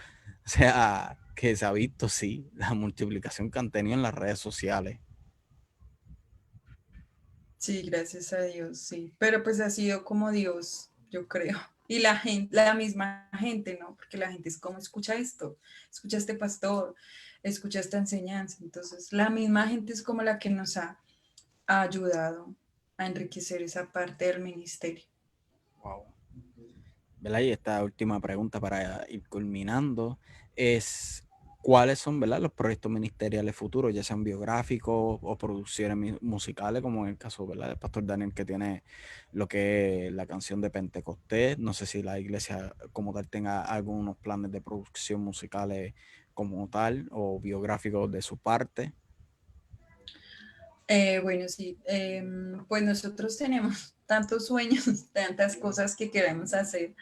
O sea, que se ha visto, sí, la multiplicación que han tenido en las redes sociales. Sí, gracias a Dios, sí. Pero pues ha sido como Dios, yo creo. Y la gente, la misma gente, ¿no? Porque la gente es como, escucha esto, escucha este pastor, escucha esta enseñanza. Entonces, la misma gente es como la que nos ha ayudado a enriquecer esa parte del ministerio. Wow. ¿Verdad? Y esta última pregunta para ir culminando es, ¿cuáles son, ¿verdad?, los proyectos ministeriales futuros, ya sean biográficos o producciones musicales, como en el caso, ¿verdad?, del pastor Daniel, que tiene lo que es la canción de Pentecostés? No sé si la iglesia como tal tenga algunos planes de producción musicales como tal o biográficos de su parte. Bueno, sí, pues nosotros tenemos tantos sueños, tantas cosas que queremos hacer.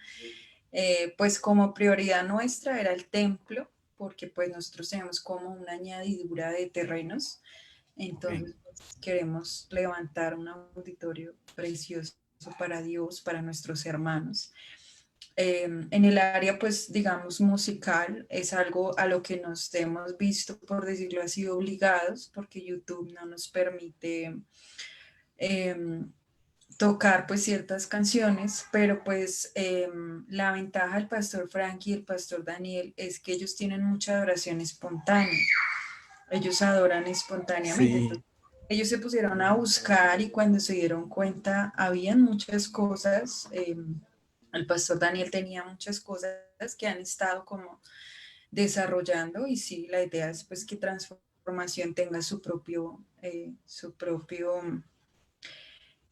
Pues como prioridad nuestra era el templo, porque pues nosotros tenemos como una añadidura de terrenos, Ok. entonces pues, queremos levantar un auditorio precioso para Dios, para nuestros hermanos. En el área, pues, digamos, musical, es algo a lo que nos hemos visto, por decirlo así, obligados, porque YouTube no nos permite eh, tocar pues ciertas canciones, pero pues la ventaja del pastor Frankie y el pastor Daniel es que ellos tienen mucha adoración espontánea, ellos adoran espontáneamente, Sí, entonces ellos se pusieron a buscar y cuando se dieron cuenta habían muchas cosas, el pastor Daniel tenía muchas cosas que han estado como desarrollando y sí, la idea es pues que transformación tenga su propio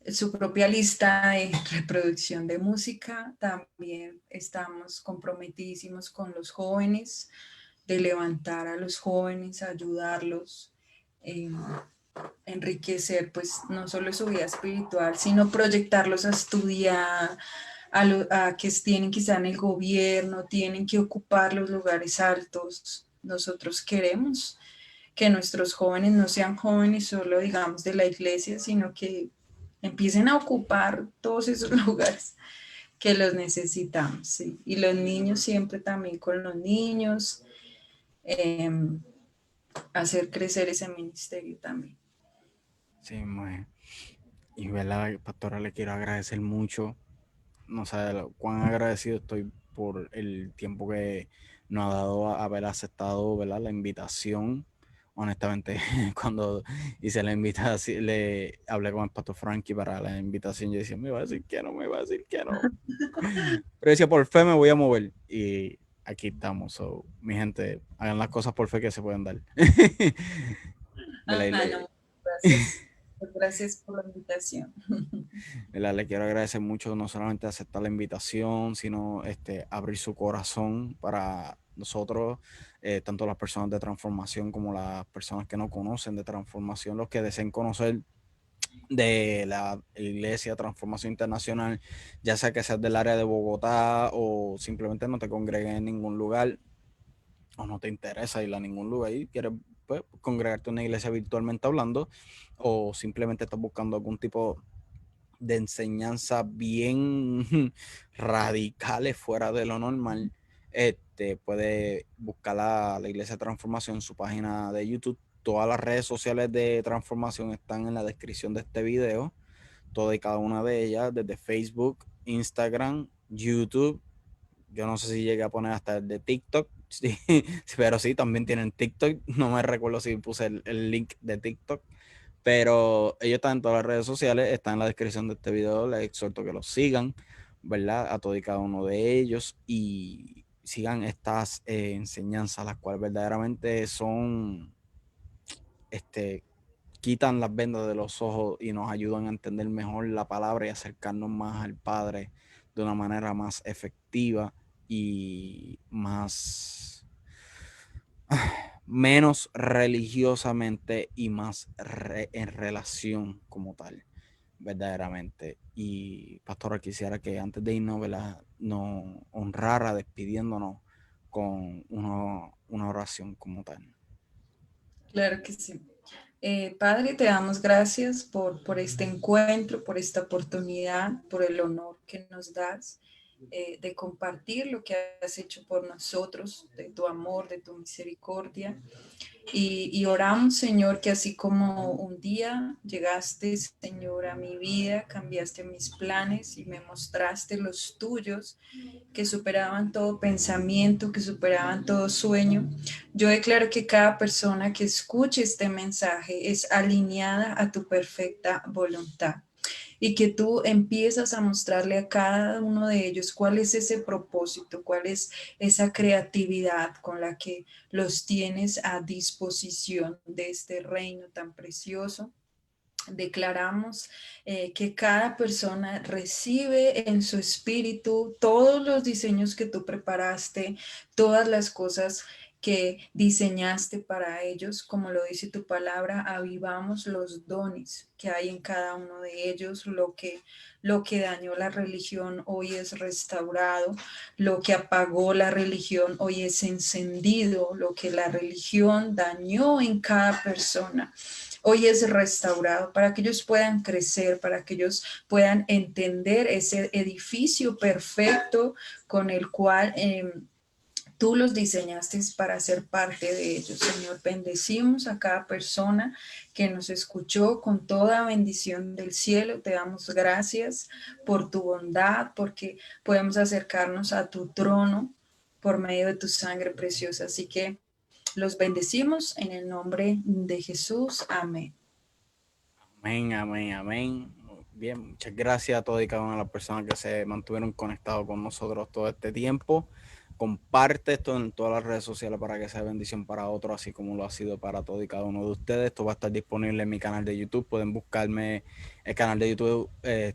su propia lista de reproducción de música. También estamos comprometidísimos con los jóvenes, de levantar a los jóvenes, ayudarlos, eh, enriquecer pues no solo su vida espiritual, sino proyectarlos a estudiar, a que tienen quizá en el gobierno, tienen que ocupar los lugares altos. Nosotros queremos que nuestros jóvenes no sean jóvenes solo, digamos, de la iglesia, sino que empiecen a ocupar todos esos lugares que los necesitamos. ¿Sí? Y los niños siempre también con los niños, eh, hacer crecer ese ministerio también. Sí, y verdad, pastora, le quiero agradecer mucho. No sé cuán agradecido estoy por el tiempo que nos ha dado a haber aceptado, ¿verdad?, la invitación. Honestamente, cuando hice la invitación, le hablé con el pastor Frankie para la invitación. Yo decía, me va a decir que no, me va a decir que no. Pero decía, por fe me voy a mover. Y aquí estamos. So, mi gente, hagan las cosas por fe que se pueden dar. ¿Verdad? No, gracias. Gracias por la invitación. ¿Verdad? Le quiero agradecer mucho no solamente aceptar la invitación, sino abrir su corazón para nosotros, tanto las personas de transformación como las personas que no conocen de transformación, los que deseen conocer de la Iglesia Transformación Internacional, ya sea que seas del área de Bogotá o simplemente no te congregues en ningún lugar o no te interesa ir a ningún lugar y quieres, pues, congregarte en una iglesia virtualmente hablando, o simplemente estás buscando algún tipo de enseñanza bien radicales fuera de lo normal, puede buscar la Iglesia de Transformación en su página de YouTube. Todas las redes sociales de Transformación están en la descripción de este video, todas y cada una de ellas, desde Facebook, Instagram, YouTube. Yo no sé si llegué a poner hasta el de TikTok, sí, pero sí, también tienen TikTok. No me recuerdo si puse el link de TikTok, pero ellos están en todas las redes sociales, están en la descripción de este video. Les exhorto que los sigan, ¿verdad? A todos y cada uno de ellos, y sigan estas enseñanzas, las cuales verdaderamente son, quitan las vendas de los ojos y nos ayudan a entender mejor la palabra y acercarnos más al Padre de una manera más efectiva y más menos religiosamente y más en relación como tal, verdaderamente. Y pastora, quisiera que antes de irnos, ¿verdad?, nos honrara despidiéndonos con una oración como tal. Claro que sí. Padre, te damos gracias por este encuentro, por esta oportunidad, por el honor que nos das, de compartir lo que has hecho por nosotros, de tu amor, de tu misericordia. Y oramos, Señor, que así como un día llegaste, Señor, a mi vida, cambiaste mis planes y me mostraste los tuyos, que superaban todo pensamiento, que superaban todo sueño. Yo declaro que cada persona que escuche este mensaje es alineada a tu perfecta voluntad y que tú empiezas a mostrarle a cada uno de ellos cuál es ese propósito, cuál es esa creatividad con la que los tienes a disposición de este reino tan precioso. Declaramos que cada persona recibe en su espíritu todos los diseños que tú preparaste, todas las cosas que diseñaste para ellos. Como lo dice tu palabra, avivamos los dones que hay en cada uno de ellos. Lo que dañó la religión hoy es restaurado, lo que apagó la religión hoy es encendido, lo que la religión dañó en cada persona hoy es restaurado, para que ellos puedan crecer, para que ellos puedan entender ese edificio perfecto con el cual tú los diseñaste para ser parte de ellos. Señor, bendecimos a cada persona que nos escuchó con toda bendición del cielo. Te damos gracias por tu bondad, porque podemos acercarnos a tu trono por medio de tu sangre preciosa. Así que los bendecimos en el nombre de Jesús. Amén. Amén, amén, amén. Bien, muchas gracias a todas y cada una de las personas que se mantuvieron conectados con nosotros todo este tiempo. comparte esto en todas las redes sociales para que sea bendición para otros, así como lo ha sido para todo y cada uno de ustedes. Esto va a estar disponible en mi canal de YouTube. Pueden buscarme, el canal de YouTube el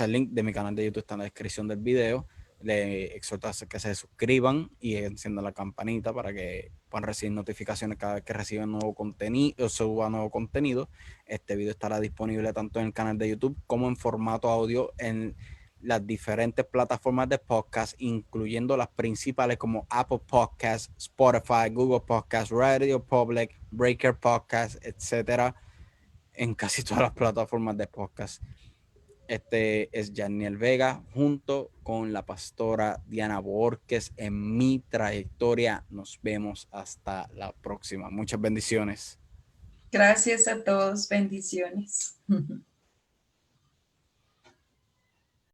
link de mi canal de YouTube está en la descripción del video. Les exhorto a que se suscriban y enciendan la campanita para que puedan recibir notificaciones cada vez que reciban nuevo contenido o suba nuevo contenido. Este video estará disponible tanto en el canal de YouTube como en formato audio en las diferentes plataformas de podcast, incluyendo las principales como Apple Podcasts, Spotify, Google Podcasts, Radio Public, Breaker Podcasts, etcétera, en casi todas las plataformas de podcast. Este es Yaniel Vega junto con la pastora Diana Borges en Mi Trayectoria. Nos vemos hasta la próxima. Muchas bendiciones. Gracias a todos, bendiciones.